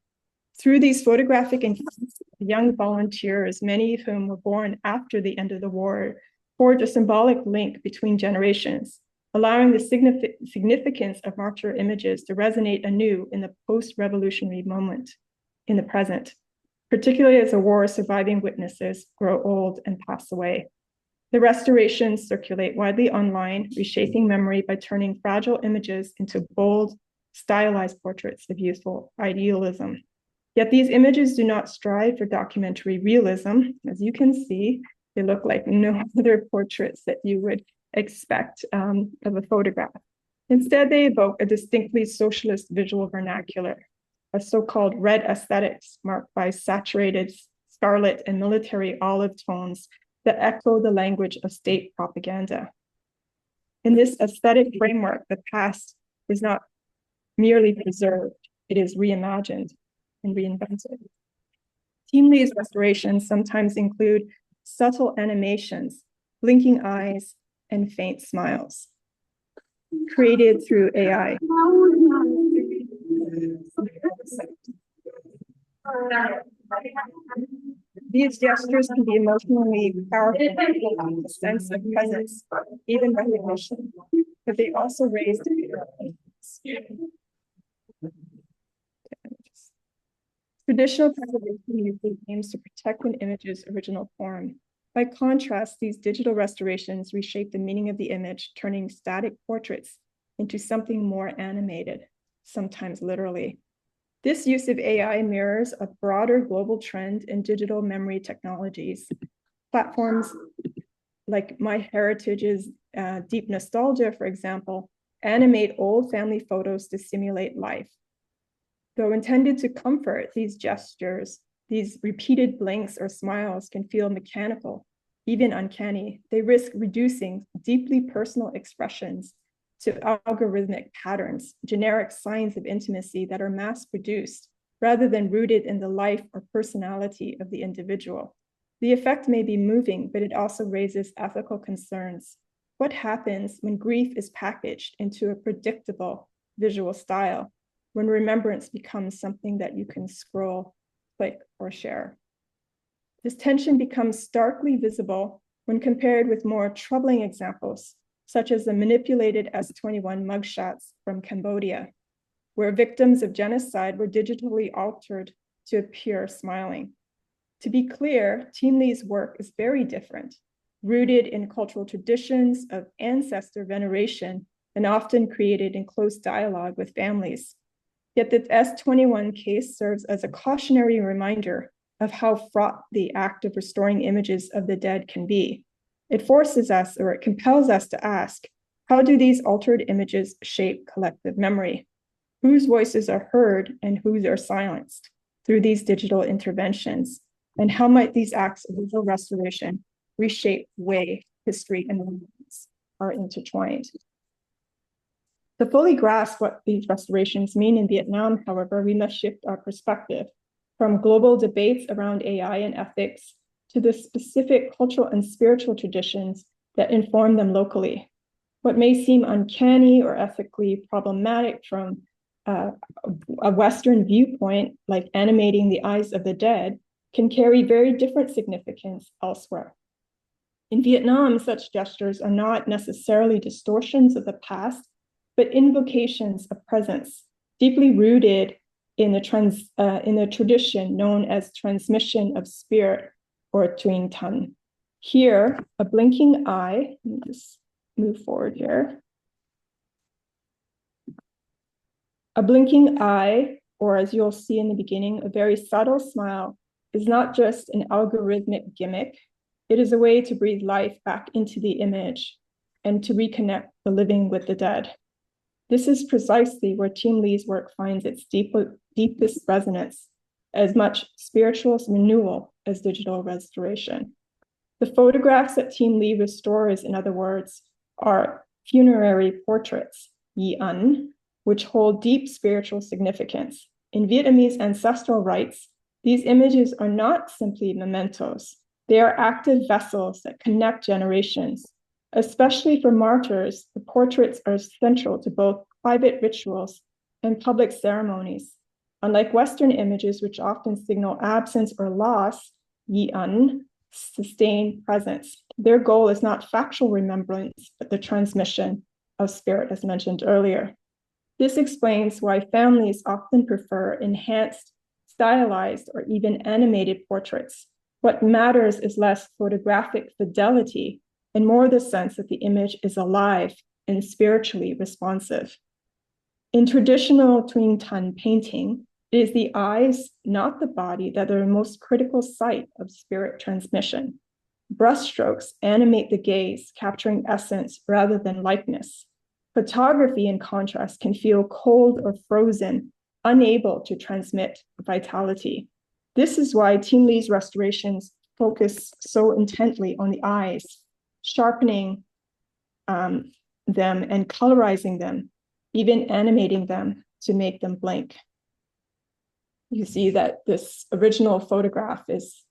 Through these photographic encounters, young volunteers, many of whom were born after the end of the war, forge a symbolic link between generations, allowing the significance of martyr images to resonate anew in the post-revolutionary moment in the present, particularly as the war's surviving witnesses grow old and pass away. The restorations circulate widely online, reshaping memory by turning fragile images into bold, stylized portraits of youthful idealism. Yet these images do not strive for documentary realism. As you can see, they look like no other portraits that you would expect of a photograph. Instead, they evoke a distinctly socialist visual vernacular, a so-called red aesthetics marked by saturated scarlet and military olive tones that echo the language of state propaganda. In this aesthetic framework, the past is not merely preserved, it is reimagined and reinvented. Team Lee's restorations sometimes include subtle animations, blinking eyes, and faint smiles, created through AI. These gestures can be emotionally powerful, a sense of presence, even recognition, but they also raise traditional preservation usually aims to protect an image's original form. By contrast, these digital restorations reshape the meaning of the image, turning static portraits into something more animated, sometimes literally. This use of AI mirrors a broader global trend in digital memory technologies. Platforms like MyHeritage's Deep Nostalgia, for example, animate old family photos to simulate life. Though intended to comfort, these gestures, these repeated blinks or smiles can feel mechanical, even uncanny. They risk reducing deeply personal expressions to algorithmic patterns, generic signs of intimacy that are mass-produced rather than rooted in the life or personality of the individual. The effect may be moving, but it also raises ethical concerns. What happens when grief is packaged into a predictable visual style, when remembrance becomes something that you can scroll, click, or share? This tension becomes starkly visible when compared with more troubling examples, such as the manipulated S21 mugshots from Cambodia, where victims of genocide were digitally altered to appear smiling. To be clear, Team Lee's work is very different, rooted in cultural traditions of ancestor veneration and often created in close dialogue with families. Yet the S21 case serves as a cautionary reminder of how fraught the act of restoring images of the dead can be. It forces us, or it compels us to ask, how do these altered images shape collective memory? Whose voices are heard and whose are silenced through these digital interventions? And how might these acts of visual restoration reshape the way history and memories are intertwined? To fully grasp what these restorations mean in Vietnam, however, we must shift our perspective from global debates around AI and ethics to the specific cultural and spiritual traditions that inform them locally. What may seem uncanny or ethically problematic from a Western viewpoint, like animating the eyes of the dead, can carry very different significance elsewhere. In Vietnam, such gestures are not necessarily distortions of the past, but invocations of presence, deeply rooted in the tradition known as transmission of spirit, or Tuyen Tan. Here, a blinking eye, let me just move forward here. A blinking eye, or as you'll see in the beginning, a very subtle smile, is not just an algorithmic gimmick. It is a way to breathe life back into the image and to reconnect the living with the dead. This is precisely where Team Lee's work finds its deepest resonance, as much spiritual renewal as digital restoration. The photographs that Team Lee restores, in other words, are funerary portraits, yi an, which hold deep spiritual significance. In Vietnamese ancestral rites, these images are not simply mementos. They are active vessels that connect generations. Especially for martyrs, the portraits are central to both private rituals and public ceremonies. Unlike Western images, which often signal absence or loss, yi an sustain presence. Their goal is not factual remembrance, but the transmission of spirit, as mentioned earlier. This explains why families often prefer enhanced, stylized, or even animated portraits. What matters is less photographic fidelity and more the sense that the image is alive and spiritually responsive. In traditional Tuyen Tan painting, it is the eyes, not the body, that are the most critical site of spirit transmission. Brushstrokes animate the gaze, capturing essence rather than likeness. Photography, in contrast, can feel cold or frozen, unable to transmit vitality. This is why Team Lee's restorations focus so intently on the eyes, sharpening them and colorizing them, even animating them to make them blink. You see that this original photograph is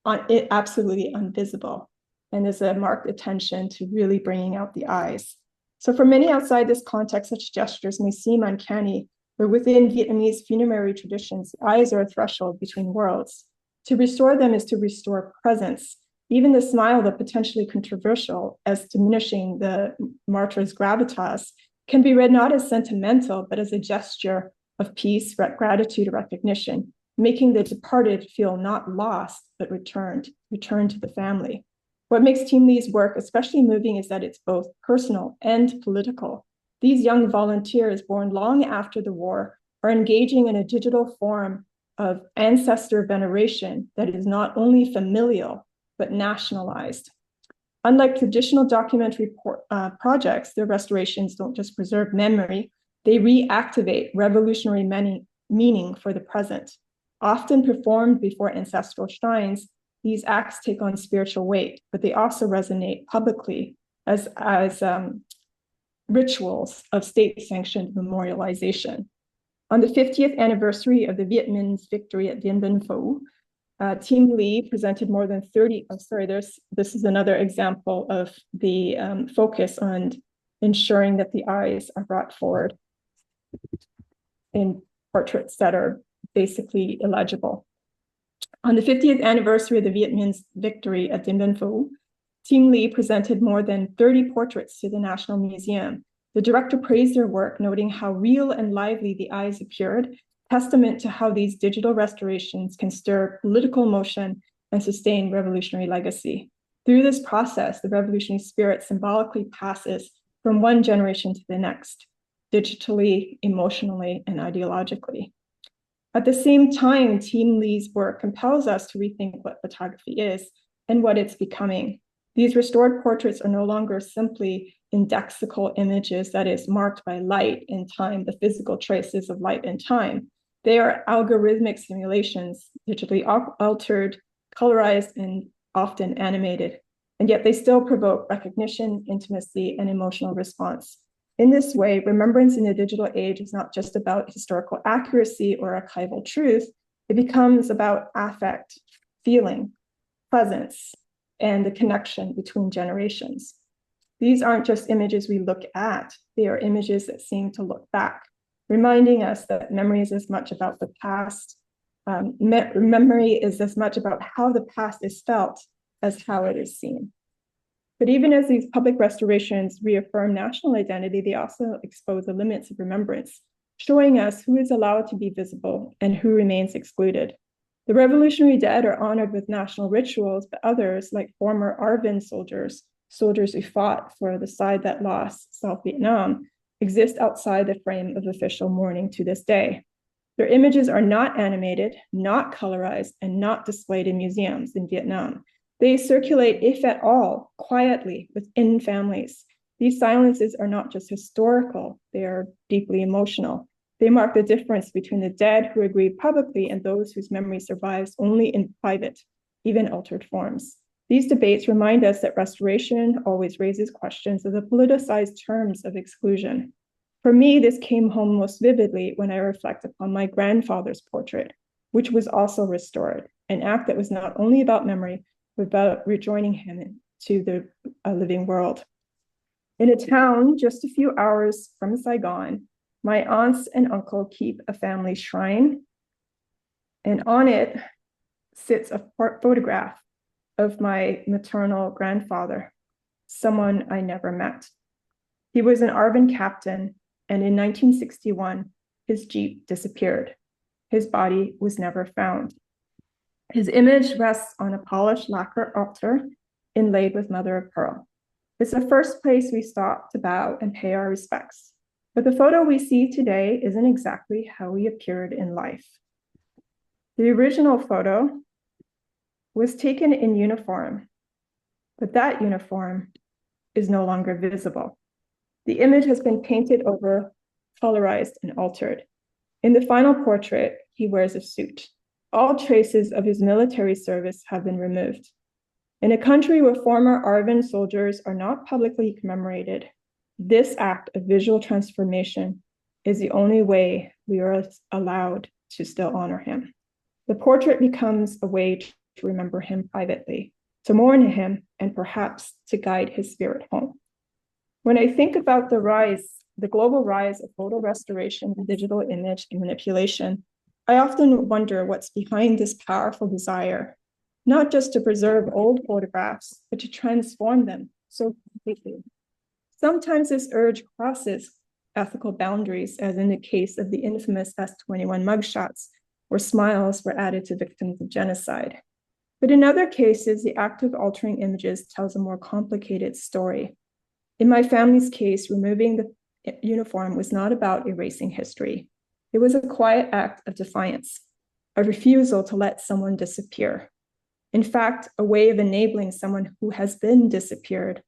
absolutely invisible, and there's a marked attention to really bringing out the eyes. So for many outside this context, such gestures may seem uncanny, but within Vietnamese funerary traditions, eyes are a threshold between worlds. To restore them is to restore presence. Even the smile, though potentially controversial as diminishing the martyr's gravitas, can be read not as sentimental, but as a gesture of peace, gratitude, or recognition, making the departed feel not lost, but returned to the family. What makes Team Lee's work especially moving is that it's both personal and political. These young volunteers, born long after the war, are engaging in a digital form of ancestor veneration that is not only familial, but nationalized. Unlike traditional documentary projects, their restorations don't just preserve memory, they reactivate revolutionary meaning for the present. Often performed before ancestral shrines, these acts take on spiritual weight, but they also resonate publicly as rituals of state-sanctioned memorialization. On the 50th anniversary of the Viet Minh's victory at Dien Bien Phu, Team Lee presented more than 30, this is another example of the focus on ensuring that the eyes are brought forward in portraits that are basically illegible. On the 50th anniversary of the Viet Minh's victory at Dien Bien Phu, Team Lee presented more than 30 portraits to the National Museum. The director praised their work, noting how real and lively the eyes appeared, testament to how these digital restorations can stir political motion and sustain revolutionary legacy. Through this process, the revolutionary spirit symbolically passes from one generation to the next, digitally, emotionally, and ideologically. At the same time, Team Lee's work compels us to rethink what photography is and what it's becoming. These restored portraits are no longer simply indexical images that is marked by light and time, the physical traces of light and time. They are algorithmic simulations, digitally altered, colorized, and often animated. And yet they still provoke recognition, intimacy, and emotional response. In this way, remembrance in the digital age is not just about historical accuracy or archival truth, it becomes about affect, feeling, presence, and the connection between generations. These aren't just images we look at, they are images that seem to look back, reminding us that memory is as much about the past. Memory is as much about how the past is felt as how it is seen. But even as these public restorations reaffirm national identity, they also expose the limits of remembrance, showing us who is allowed to be visible and who remains excluded. The revolutionary dead are honored with national rituals, but others, like former Irvine soldiers who fought for the side that lost South Vietnam, exist outside the frame of official mourning to this day. Their images are not animated, not colorized, and not displayed in museums in Vietnam. They circulate, if at all, quietly within families, These silences are not just historical, they are deeply emotional. They mark the difference between the dead who agree publicly and those whose memory survives only in private, even altered forms. These debates remind us that restoration always raises questions of the politicized terms of exclusion. For me, this came home most vividly when I reflect upon my grandfather's portrait, which was also restored, an act that was not only about memory, but about rejoining him to the living world. In a town just a few hours from Saigon, my aunts and uncle keep a family shrine, and on it sits a photograph of my maternal grandfather, someone I never met. He was an Irvine captain, and in 1961, his Jeep disappeared. His body was never found. His image rests on a polished lacquer altar inlaid with mother of pearl. It's the first place we stop to bow and pay our respects. But the photo we see today isn't exactly how he appeared in life. The original photo was taken in uniform, but that uniform is no longer visible. The image has been painted over, colorized, and altered. In the final portrait, he wears a suit. All traces of his military service have been removed. In a country where former Irvine soldiers are not publicly commemorated, this act of visual transformation is the only way we are allowed to still honor him. The portrait becomes a way to remember him privately, to mourn him, and perhaps to guide his spirit home. When I think about the global rise of photo restoration and digital image manipulation, I often wonder what's behind this powerful desire, not just to preserve old photographs, but to transform them so completely. Sometimes this urge crosses ethical boundaries, as in the case of the infamous S21 mugshots, where smiles were added to victims of genocide. But in other cases, the act of altering images tells a more complicated story. In my family's case, removing the uniform was not about erasing history. It was a quiet act of defiance, a refusal to let someone disappear. In fact, a way of enabling someone who has been disappeared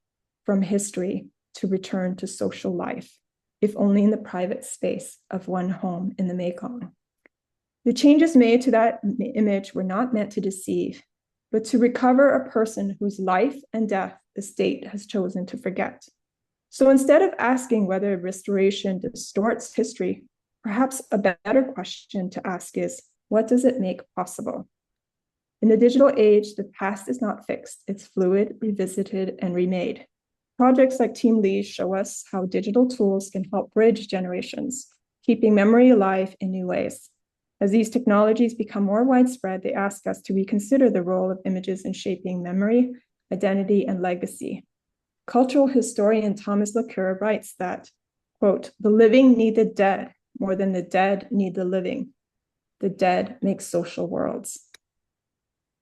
from history to return to social life, if only in the private space of one home in the Mekong. The changes made to that image were not meant to deceive, but to recover a person whose life and death the state has chosen to forget. So instead of asking whether restoration distorts history, perhaps a better question to ask is, what does it make possible? In the digital age, the past is not fixed. It's fluid, revisited, and remade. Projects like Team Lee show us how digital tools can help bridge generations, keeping memory alive in new ways. As these technologies become more widespread, they ask us to reconsider the role of images in shaping memory, identity, and legacy. Cultural historian Thomas LaCure writes that, quote, "The living need the dead more than the dead need the living. The dead make social worlds."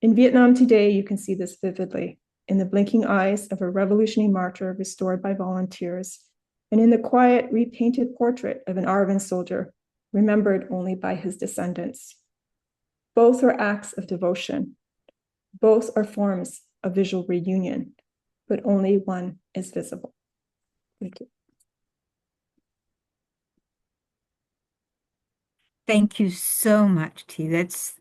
In Vietnam today, you can see this vividly in the blinking eyes of a revolutionary martyr restored by volunteers, and in the quiet, repainted portrait of an Irvine soldier remembered only by his descendants. Both are acts of devotion. Both are forms of visual reunion, but only one is visible. Thank you. Thank you so much, T.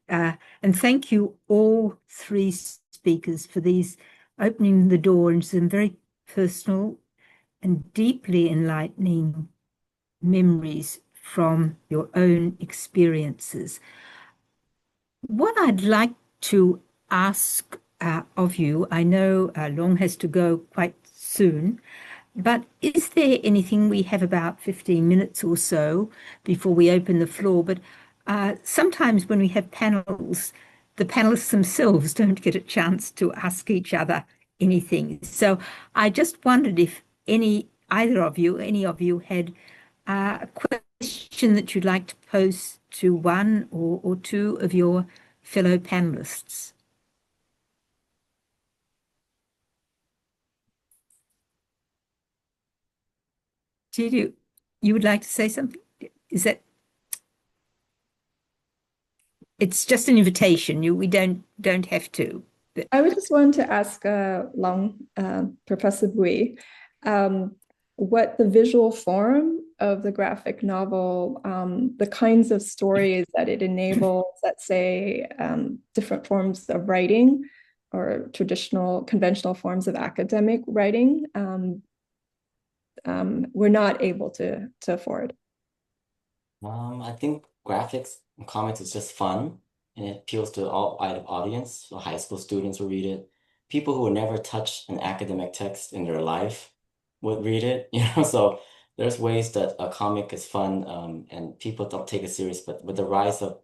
And thank you all three speakers for these opening the door into some very personal and deeply enlightening memories from your own experiences. What I'd like to ask of you, I know Long has to go quite soon, but is there anything, we have about 15 minutes or so before we open the floor, but sometimes when we have panels, the panelists themselves don't get a chance to ask each other anything. So I just wondered if any of you had a question that you'd like to pose to one or two of your fellow panelists. Did you would like to say something? Is that? It's just an invitation. We don't have to. I would just want to ask Long, Professor Bui, what the visual form of the graphic novel, the kinds of stories that it enables, let's say, different forms of writing or traditional, conventional forms of academic writing, we're not able to afford. I think graphics and comics is just fun and it appeals to all audience. So high school students will read it. People who would never touch an academic text in their life would read it, So there's ways that a comic is fun, and people don't take it serious. But with the rise of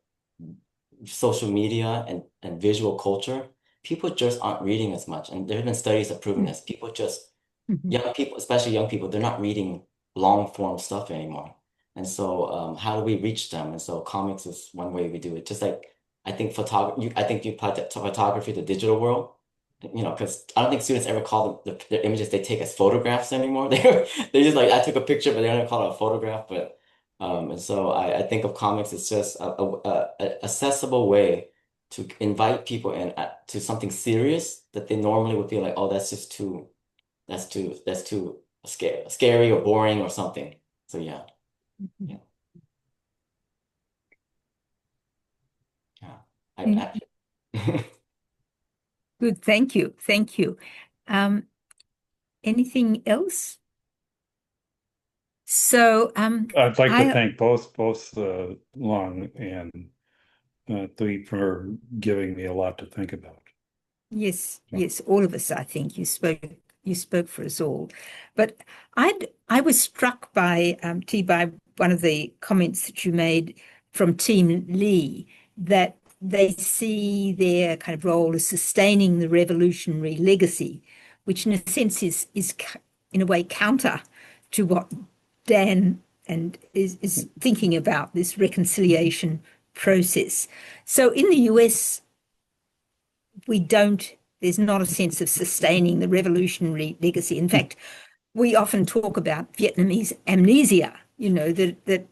social media and visual culture, people just aren't reading as much. And there have been studies that proven this. People just, young people, especially young people, they're not reading long form stuff anymore. And so, how do we reach them? And so, comics is one way we do it. Just like I think photography, I think you put photography, the digital world, because I don't think students ever call the images they take as photographs anymore. They just like I took a picture, but they don't call it a photograph. But and so I think of comics as just a accessible way to invite people in to something serious that they normally would feel like, oh, that's just too scary or boring or something. So yeah. Yeah. Yeah. Good, thank you. Thank you. Anything else? So I'd like to thank both Long and Tui for giving me a lot to think about. Yes, yes, all of us, I think you spoke for us all. But I was struck by by one of the comments that you made from Team Lee, that they see their kind of role as sustaining the revolutionary legacy, which in a sense is in a way counter to what Dan and is thinking about this reconciliation process. So in the US, there's not a sense of sustaining the revolutionary legacy. In fact, we often talk about Vietnamese amnesia, that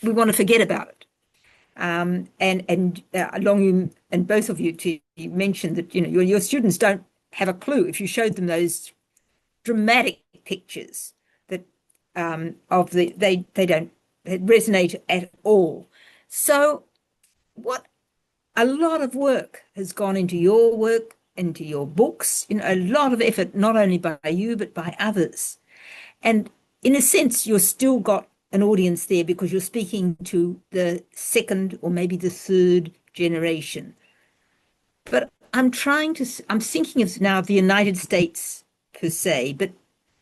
we want to forget about it. And Long and both of you mentioned that your students don't have a clue if you showed them those dramatic pictures that they don't resonate at all. So what a lot of work has gone into your work, into your books, a lot of effort, not only by you, but by others. And in a sense, you've still got an audience there because you're speaking to the second or maybe the third generation. But I'm thinking of now the United States per se, but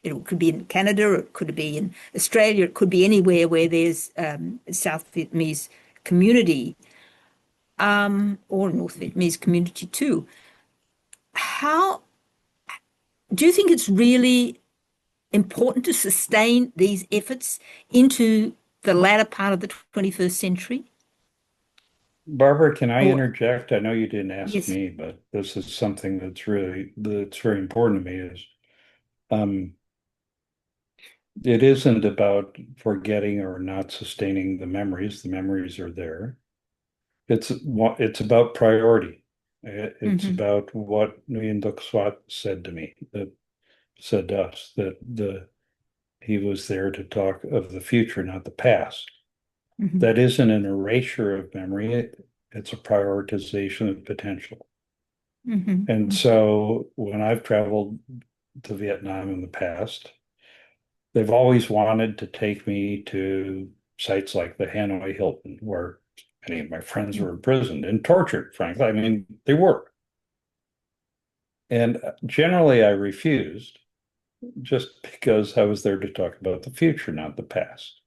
it could be in Canada, or it could be in Australia, it could be anywhere where there's a South Vietnamese community, or North Vietnamese community too. How do you think it's really important to sustain these efforts into the latter part of the 21st century? Barbara, can I interject? I know you didn't ask Yes. me, but this is something that's very important to me is it isn't about forgetting or not sustaining the memories. The memories are there. It's about priority. It's about what Nguyen Duc Swat said to me, said to us, that he was there to talk of the future, not the past. That isn't an erasure of memory. It's a prioritization of potential. And so when I've traveled to Vietnam in the past, they've always wanted to take me to sites like the Hanoi Hilton, where many of my friends were imprisoned and tortured, frankly. I mean, they were. And generally I refused, just because I was there to talk about the future, not the past.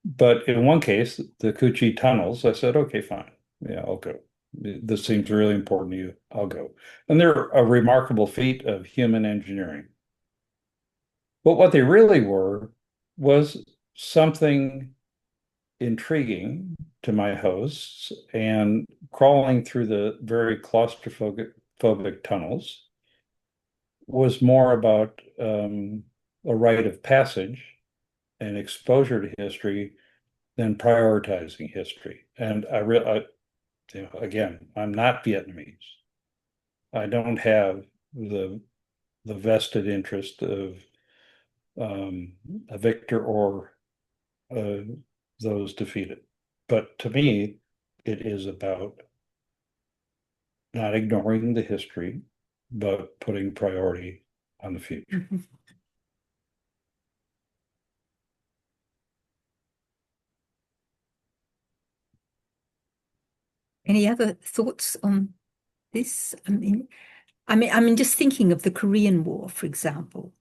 But in one case, the Cu Chi tunnels, I said, okay, fine. Yeah, I'll go. This seems really important to you. I'll go. And they're a remarkable feat of human engineering. But what they really were was something intriguing to my hosts, and crawling through the very claustrophobic tunnels was more about a rite of passage and exposure to history than prioritizing history. And again, I'm not Vietnamese. I don't have the the vested interest of a victor or those defeated. But to me, it is about not ignoring the history, but putting priority on the future. Mhm. Any other thoughts on this? Just thinking of the Korean War, for example.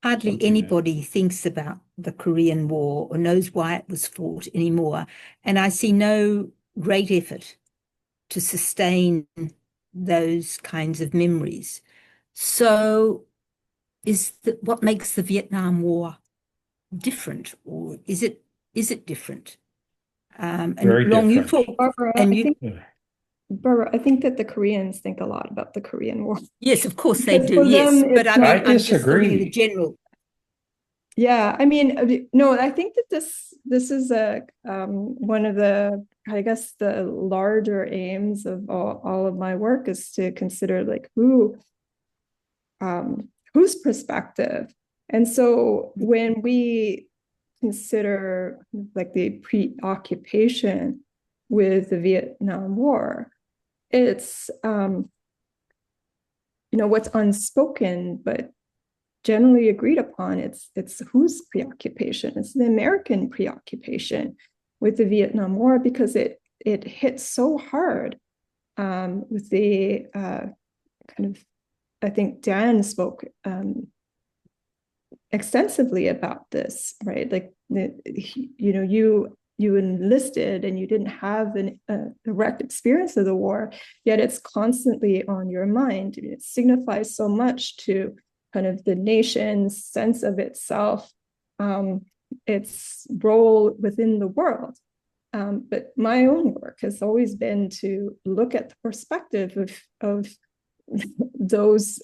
Hardly anybody thinks about the Korean War or knows why it was fought anymore. And I see no great effort to sustain those kinds of memories. So what makes the Vietnam War different, or is it different? Very Long, you different. talk, Barbara, and I you, think, Barbara, I think that the Koreans think a lot about the Korean War. yes, of course they Because do, for yes. them, But it's I mean, I I'm just talking the disagree. general. Yeah, I mean, no, I think that this is a one of the, I guess, the larger aims of all of my work is to consider like whose perspective. And so when we consider like the preoccupation with the Vietnam War, it's what's unspoken but generally agreed upon. It's whose preoccupation? It's the American preoccupation with the Vietnam War, because it hit so hard with the kind of, I think Dan spoke extensively about this, right? Like you enlisted and you didn't have a direct experience of the war, yet it's constantly on your mind. It signifies so much to kind of the nation's sense of itself, its role within the world. But my own work has always been to look at the perspective of those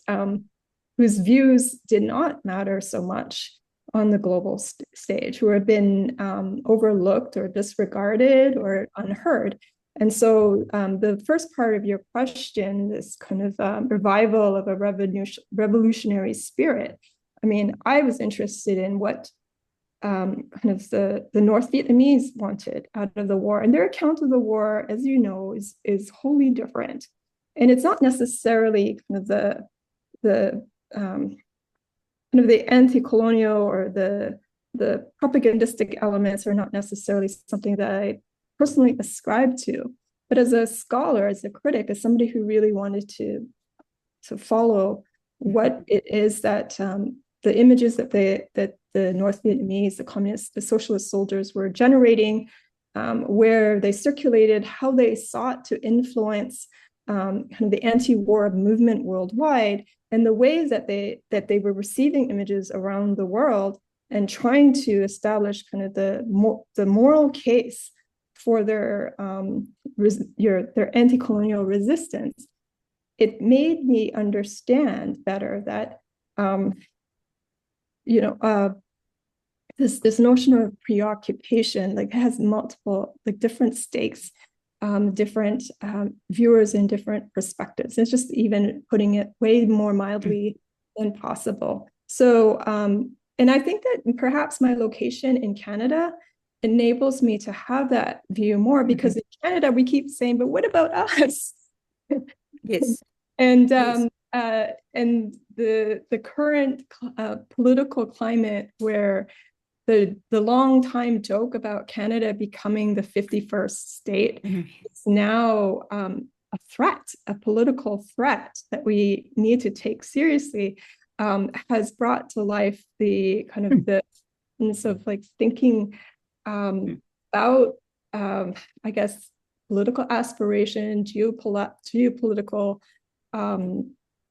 whose views did not matter so much on the global stage, who have been overlooked or disregarded or unheard. And so the first part of your question, this kind of revival of a revolutionary spirit, I mean, I was interested in what kind of the North Vietnamese wanted out of the war. And their account of the war, as you know, is wholly different. And it's not necessarily kind of the kind of the anti-colonial or the propagandistic elements are not necessarily something that I personally ascribe to. But as a scholar, as a critic, as somebody who really wanted to follow what it is that the images that the North Vietnamese, the communist, the socialist soldiers were generating, where they circulated, how they sought to influence kind of the anti-war movement worldwide, and the ways that they were receiving images around the world and trying to establish kind of the moral case for their anti-colonial resistance. It made me understand better that this notion of preoccupation like has multiple like different stakes, different viewers and different perspectives. It's just even putting it way more mildly than possible. So, and I think that perhaps my location in Canada enables me to have that view more, because in Canada we keep saying, but what about us? Yes. And Yes. And the current political climate, where the long time joke about Canada becoming the 51st state is now a threat, a political threat that we need to take seriously, has brought to life the kind of the of like thinking about I guess political aspiration, geopolitical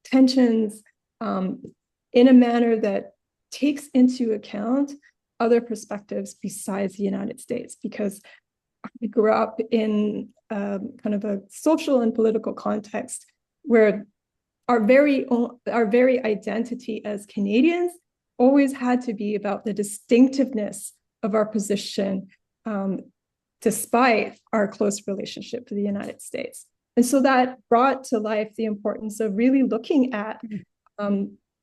tensions in a manner that takes into account other perspectives besides the United States, because I grew up in kind of a social and political context where our very identity as Canadians always had to be about the distinctiveness of our position, despite our close relationship to the United States. And so that brought to life the importance of really looking at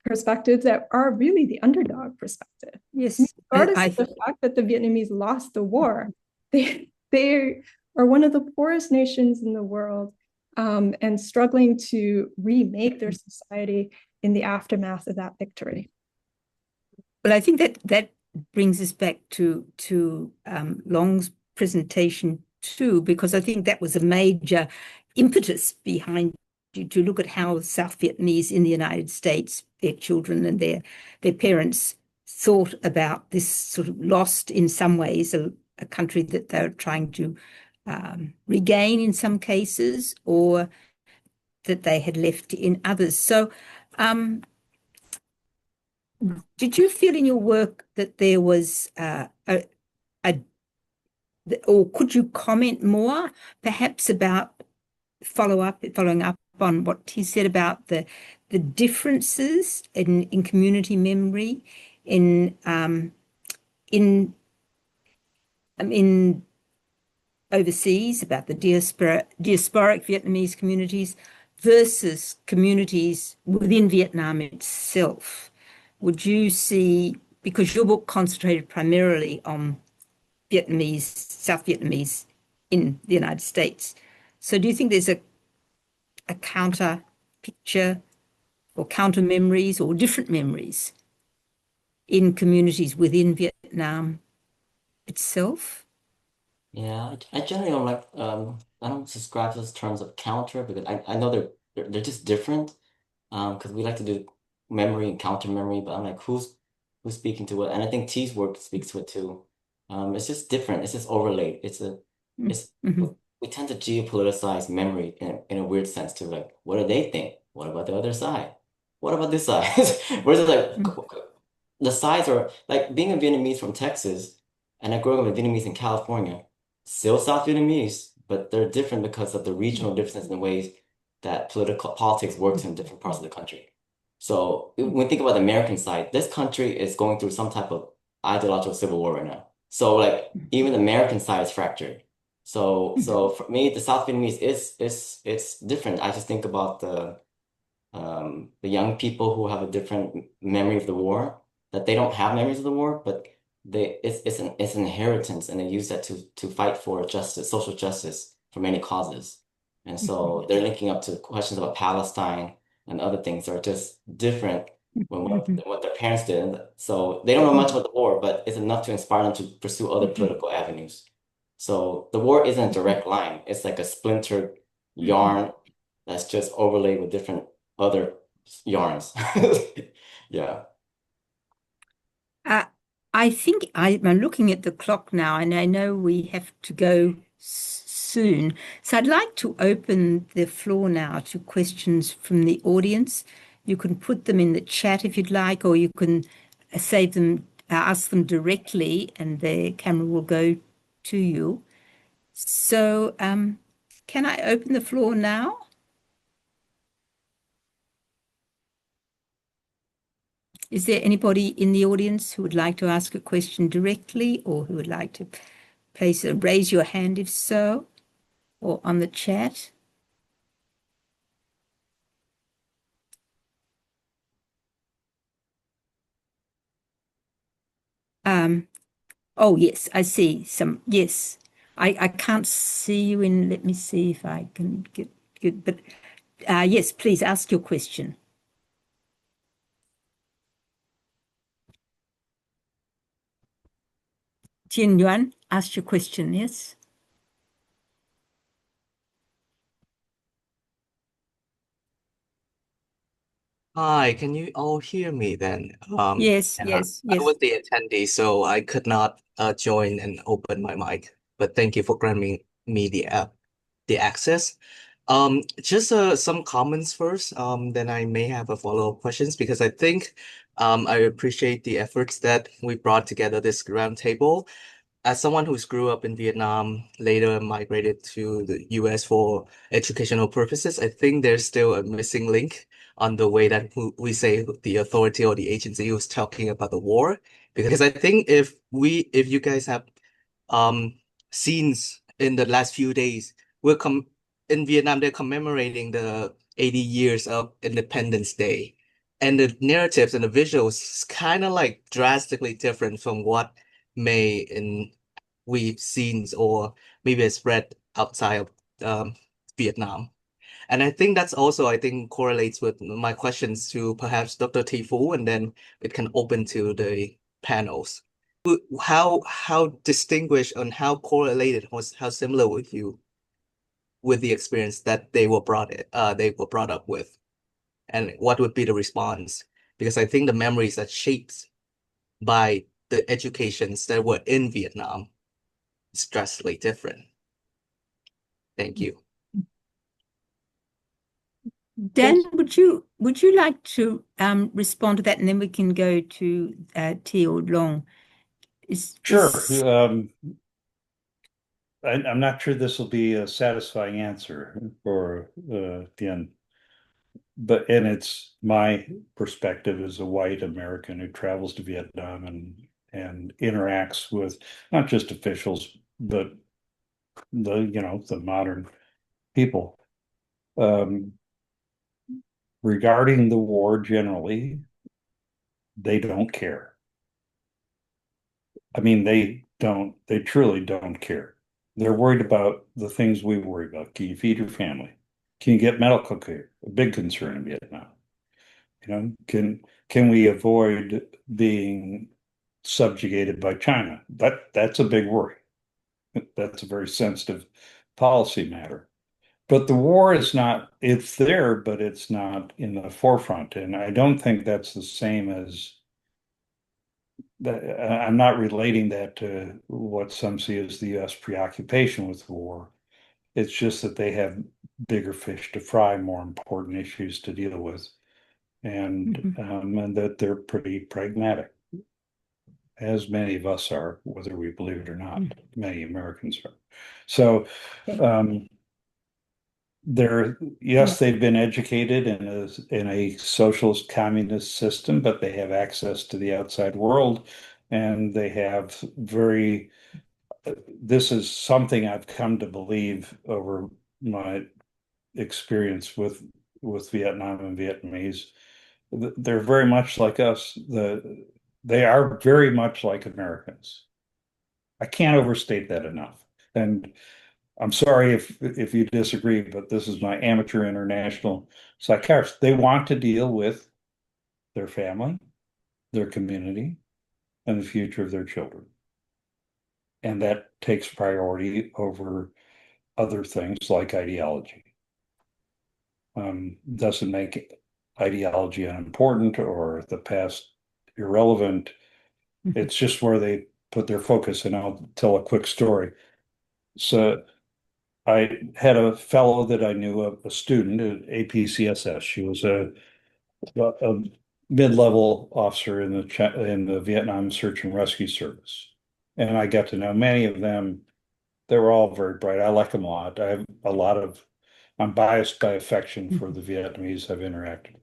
perspectives that are really the underdog perspective. Yes, Regardless of the fact that the Vietnamese lost the war, they are one of the poorest nations in the world, and struggling to remake their society in the aftermath of that victory. Well, I think that brings us back to Long's presentation too, because I think that was a major impetus behind you to look at how South Vietnamese in the United States, their children and their parents thought about this sort of lost, in some ways, a country that they're trying to regain in some cases, or that they had left in others. So did you feel in your work that there was or could you comment more perhaps about following up on what he said about the differences in community memory in overseas, about the diasporic Vietnamese communities versus communities within Vietnam itself? Would you see, because your book concentrated primarily on South Vietnamese in the United States, so do you think there's a counter picture or counter memories or different memories in communities within Vietnam itself? Yeah, I generally don't like I don't subscribe to those terms of counter, because I know they're just different. Because we like to do memory and counter memory, but I'm like, who's speaking to what? And I think T's work speaks to it too. It's just different. It's just overlaid. It's Mm-hmm. we tend to geopoliticize memory in a weird sense too. Like, what do they think? What about the other side? What about this side? Whereas it's like the sides are like being a Vietnamese from Texas, and I grew up with Vietnamese in California, still South Vietnamese, but they're different because of the regional differences in the ways that politics works in different parts of the country. So when we think about the American side, this country is going through some type of ideological civil war right now. So like even the American side is fractured. So for me, the South Vietnamese it's different. I just think about the young people who have a different memory of the war, that they don't have memories of the war, but it's an inheritance, and they use that to fight for justice, social justice for many causes. And so they're linking up to questions about Palestine and other things that are just different than what their parents did. So they don't know much about the war, but it's enough to inspire them to pursue other political avenues. So the war isn't a direct line. It's like a splintered yarn that's just overlaid with different other yarns. Yeah. I think I'm looking at the clock now, and I know we have to go soon. So I'd like to open the floor now to questions from the audience. You can put them in the chat if you'd like, or you can save them, ask them directly, and the camera will go to you. So can I open the floor now? Is there anybody in the audience who would like to ask a question directly, or who would like to raise your hand if so, or on the chat? Oh, yes, I see some. Yes, I can't see you in. Let me see if I can get but yes, please ask your question. Tien Yuan, ask your question, yes? Hi, can you all hear me then? Yes, Yeah, yes, I yes. was the attendee, so I could not join and open my mic. But thank you for granting me the access. Just some comments first. Then I may have a follow-up questions, because I think I appreciate the efforts that we brought together this roundtable. As someone who's grew up in Vietnam, later migrated to the US for educational purposes, I think there's still a missing link on the way that we say the authority or the agency who's talking about the war. Because I think if you guys have scenes in the last few days, we're in Vietnam, they're commemorating the 80 years of Independence Day. and the narratives and the visuals is kind of like drastically different from what we've seen or maybe it's read outside of Vietnam. And I think that's also, I think, correlates with my questions to perhaps Dr. Tifu, and then it can open to the panels. How distinguished and how correlated was how similar with you with the experience that they were brought up with, and what would be the response? Because I think the memories that shaped by the educations that were in Vietnam is drastically different. Thank you. Dan, would you like to respond to that, and then we can go to T or Long? Sure. I'm not sure this will be a satisfying answer for Tien, and it's my perspective as a white American who travels to Vietnam and interacts with not just officials, but the modern people. Regarding the war generally, they don't care. I mean, they truly don't care. They're worried about the things we worry about. Can you feed your family? Can you get medical care? A big concern in Vietnam. Can we avoid being subjugated by China? That's a big worry. That's a very sensitive policy matter. But the war is not, it's there, but it's not in the forefront. And I don't think that's the same as that. I'm not relating that to what some see as the US preoccupation with the war. It's just that they have bigger fish to fry, more important issues to deal with, and that they're pretty pragmatic, as many of us are, whether we believe it or not. Many Americans are. So, they've been educated in a socialist communist system, but they have access to the outside world, and they have this is something I've come to believe over my experience with Vietnam and Vietnamese. They're very much like us. They are very much like Americans. I can't overstate that enough. And I'm sorry if you disagree, but this is my amateur international psychiatrist. They want to deal with their family, their community, and the future of their children. And that takes priority over other things like ideology. Doesn't make ideology unimportant or the past irrelevant. It's just where they put their focus. And I'll tell a quick story. So I had a fellow that I knew, a student at APCSS. She was a mid-level officer in the Vietnam Search and Rescue Service. And I got to know many of them. They were all very bright. I like them a lot. I'm biased by affection for the Vietnamese I've interacted with.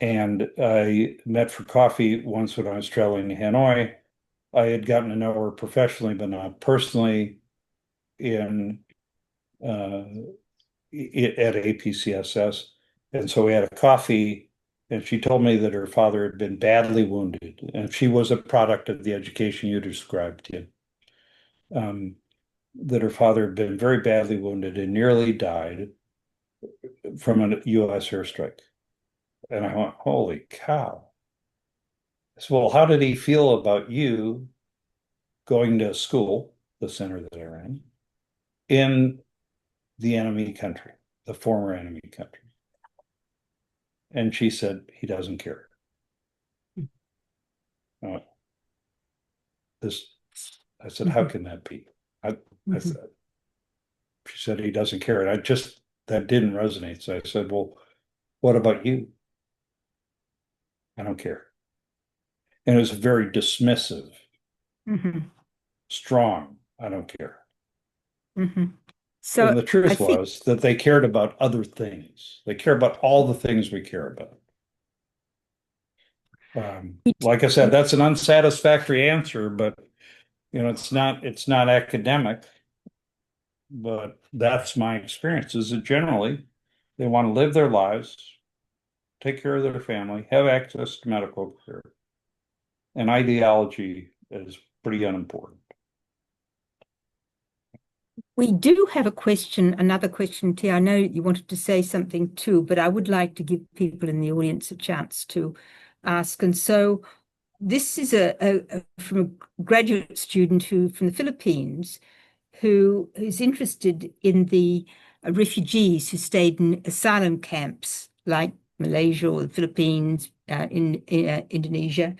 And I met for coffee once when I was traveling to Hanoi. I had gotten to know her professionally, but not personally, at APCSS. And so we had a coffee, and she told me that her father had been badly wounded, and she was a product of the education you described, Tim. That her father had been very badly wounded and nearly died from a U.S. airstrike. And I went, holy cow. I said, well, how did he feel about you going to school, the center that I ran, in the enemy country, the former enemy country? And she said, he doesn't care. I said, how can that be? I said, she said, he doesn't care. And that didn't resonate. So I said, well, what about you? I don't care. And it was very dismissive, strong. I don't care. So and the truth was that they cared about other things. They care about all the things we care about. Like I said, that's an unsatisfactory answer, but it's not academic. But that's my experience. Is that generally they want to live their lives take care of their family, have access to medical care. And ideology is pretty unimportant. We do have a question, another question, Tia. I know you wanted to say something too, but I would like to give people in the audience a chance to ask. And so this is from a graduate student from the Philippines who's interested in the refugees who stayed in asylum camps like Malaysia or the Philippines, in Indonesia.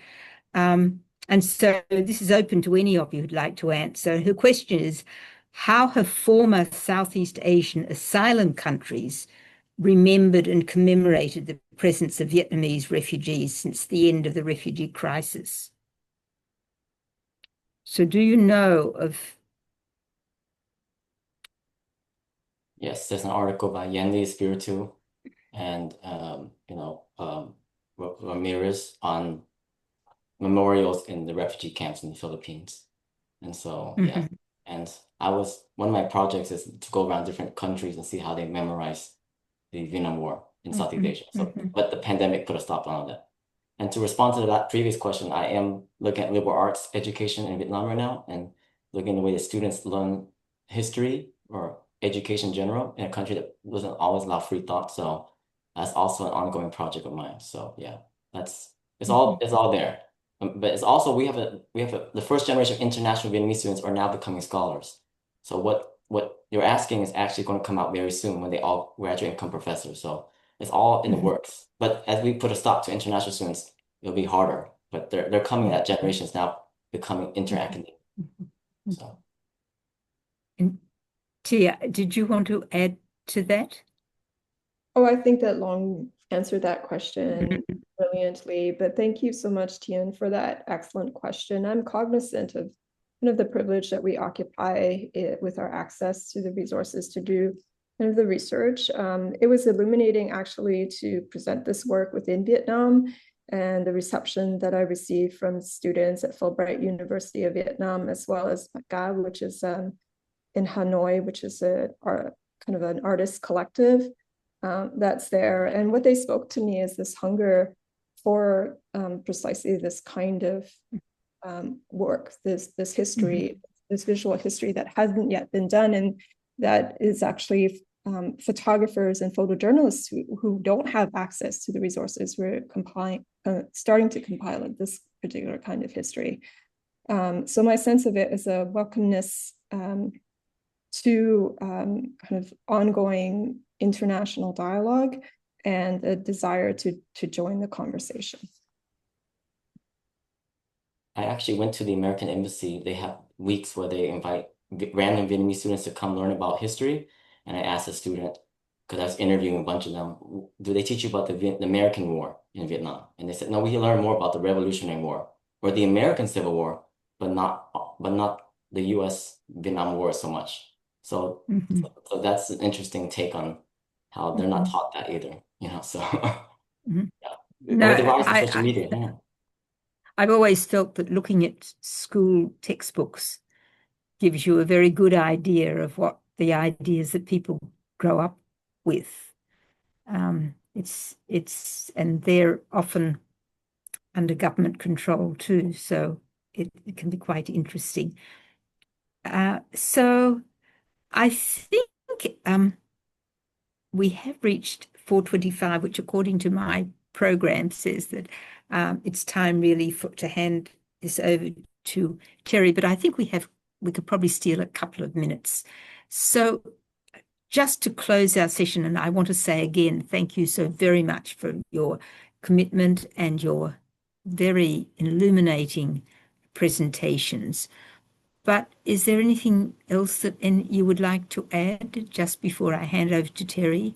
And so this is open to any of you who'd like to answer. Her question is, how have former Southeast Asian asylum countries remembered and commemorated the presence of Vietnamese refugees since the end of the refugee crisis? So do you know of... Yes, there's an article by Yenli Espiritu and Ramirez on memorials in the refugee camps in the Philippines. And so, yeah. And one of my projects is to go around different countries and see how they memorize the Vietnam War in Southeast Asia. So, but the pandemic put a stop on all that. And to respond to that previous question, I am looking at liberal arts education in Vietnam right now and looking at the way the students learn history or education in general in a country that doesn't always allow free thought. So that's also an ongoing project of mine. So yeah, it's all there. But it's also we have the first generation of international Vietnamese students are now becoming scholars. So what you're asking is actually going to come out very soon when they all graduate and become professors. So it's all in the works. But as we put a stop to international students, it'll be harder. But they're coming. That generation is now becoming inter-academic. So. And Tia, did you want to add to that? Oh, I think that Long answered that question brilliantly, but thank you so much, Tian, for that excellent question. I'm cognizant of kind of the privilege that we occupy with our access to the resources to do kind of the research. It was illuminating actually to present this work within Vietnam, and the reception that I received from students at Fulbright University of Vietnam, as well as MACA, which is in Hanoi, which is kind of an artist collective that's there. And what they spoke to me is this hunger for precisely this kind of work, this history, this visual history that hasn't yet been done, and that is actually photographers and photojournalists who don't have access to the resources. We're starting to compile this particular kind of history. So my sense of it is a welcomeness to kind of ongoing international dialogue and a desire to join the conversation. I actually went to the American Embassy. They have weeks where they invite random Vietnamese students to come learn about history. And I asked a student, because I was interviewing a bunch of them, do they teach you about the American War in Vietnam? And they said, no, we learn more about the Revolutionary War or the American Civil War, but not the U.S. Vietnam War so much. So that's an interesting take on how they're not taught that either, So yeah. No, With the rise of social media, yeah. I've always felt that looking at school textbooks gives you a very good idea of what the ideas that people grow up with. And they're often under government control too, so it can be quite interesting. So I think we have reached 4:25, which according to my program says that it's time really to hand this over to Teri, but I think we could probably steal a couple of minutes. So just to close our session, and I want to say again, thank you so very much for your commitment and your very illuminating presentations. But is there anything else that you would like to add just before I hand over to Teri?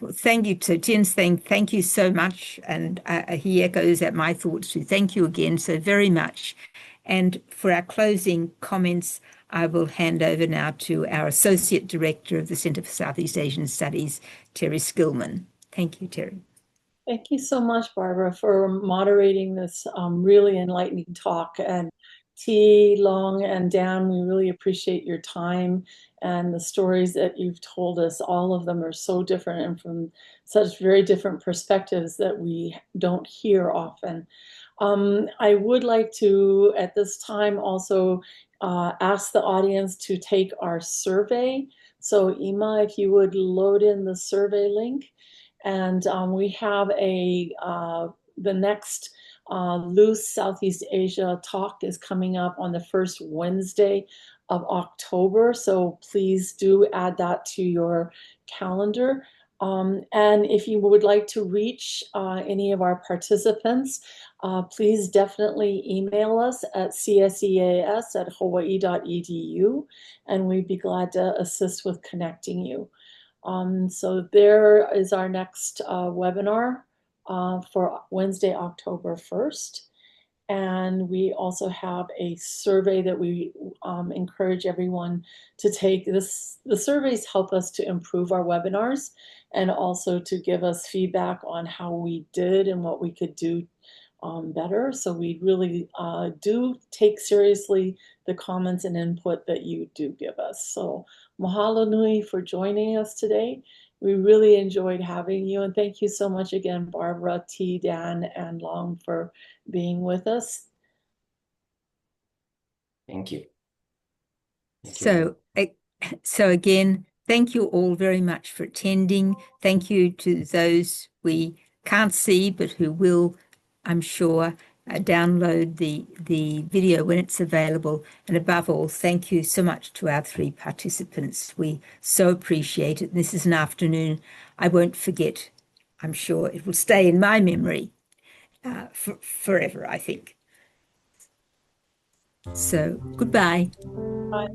Well, thank you. So Tian's saying thank you so much, and he echoes at my thoughts too. Thank you again so very much. And for our closing comments, I will hand over now to our Associate Director of the Centre for Southeast Asian Studies, Teri Skillman. Thank you, Teri. Thank you so much, Barbara, for moderating this really enlightening talk. And T, Long, and Dan, we really appreciate your time and the stories that you've told us. All of them are so different and from such very different perspectives that we don't hear often. I would like to, at this time, also ask the audience to take our survey. So Ima, if you would load in the survey link. And we have the next Loose Southeast Asia talk is coming up on the first Wednesday of October. So please do add that to your calendar. And if you would like to reach any of our participants, please definitely email us at cseas@hawaii.edu, and we'd be glad to assist with connecting you. So there is our next webinar for Wednesday, October 1st. And we also have a survey that we encourage everyone to take. The surveys help us to improve our webinars and also to give us feedback on how we did and what we could do better. So we really do take seriously the comments and input that you do give us. So mahalo nui for joining us today. We really enjoyed having you. And thank you so much again, Barbara, T, Dan, and Long for being with us. Thank you. So again, thank you all very much for attending. Thank you to those we can't see, but who will, I'm sure, download the video when it's available. And above all, thank you so much to our 3 participants. We so appreciate it. This is an afternoon I won't forget. I'm sure it will stay in my memory forever, I think. So, goodbye. Bye.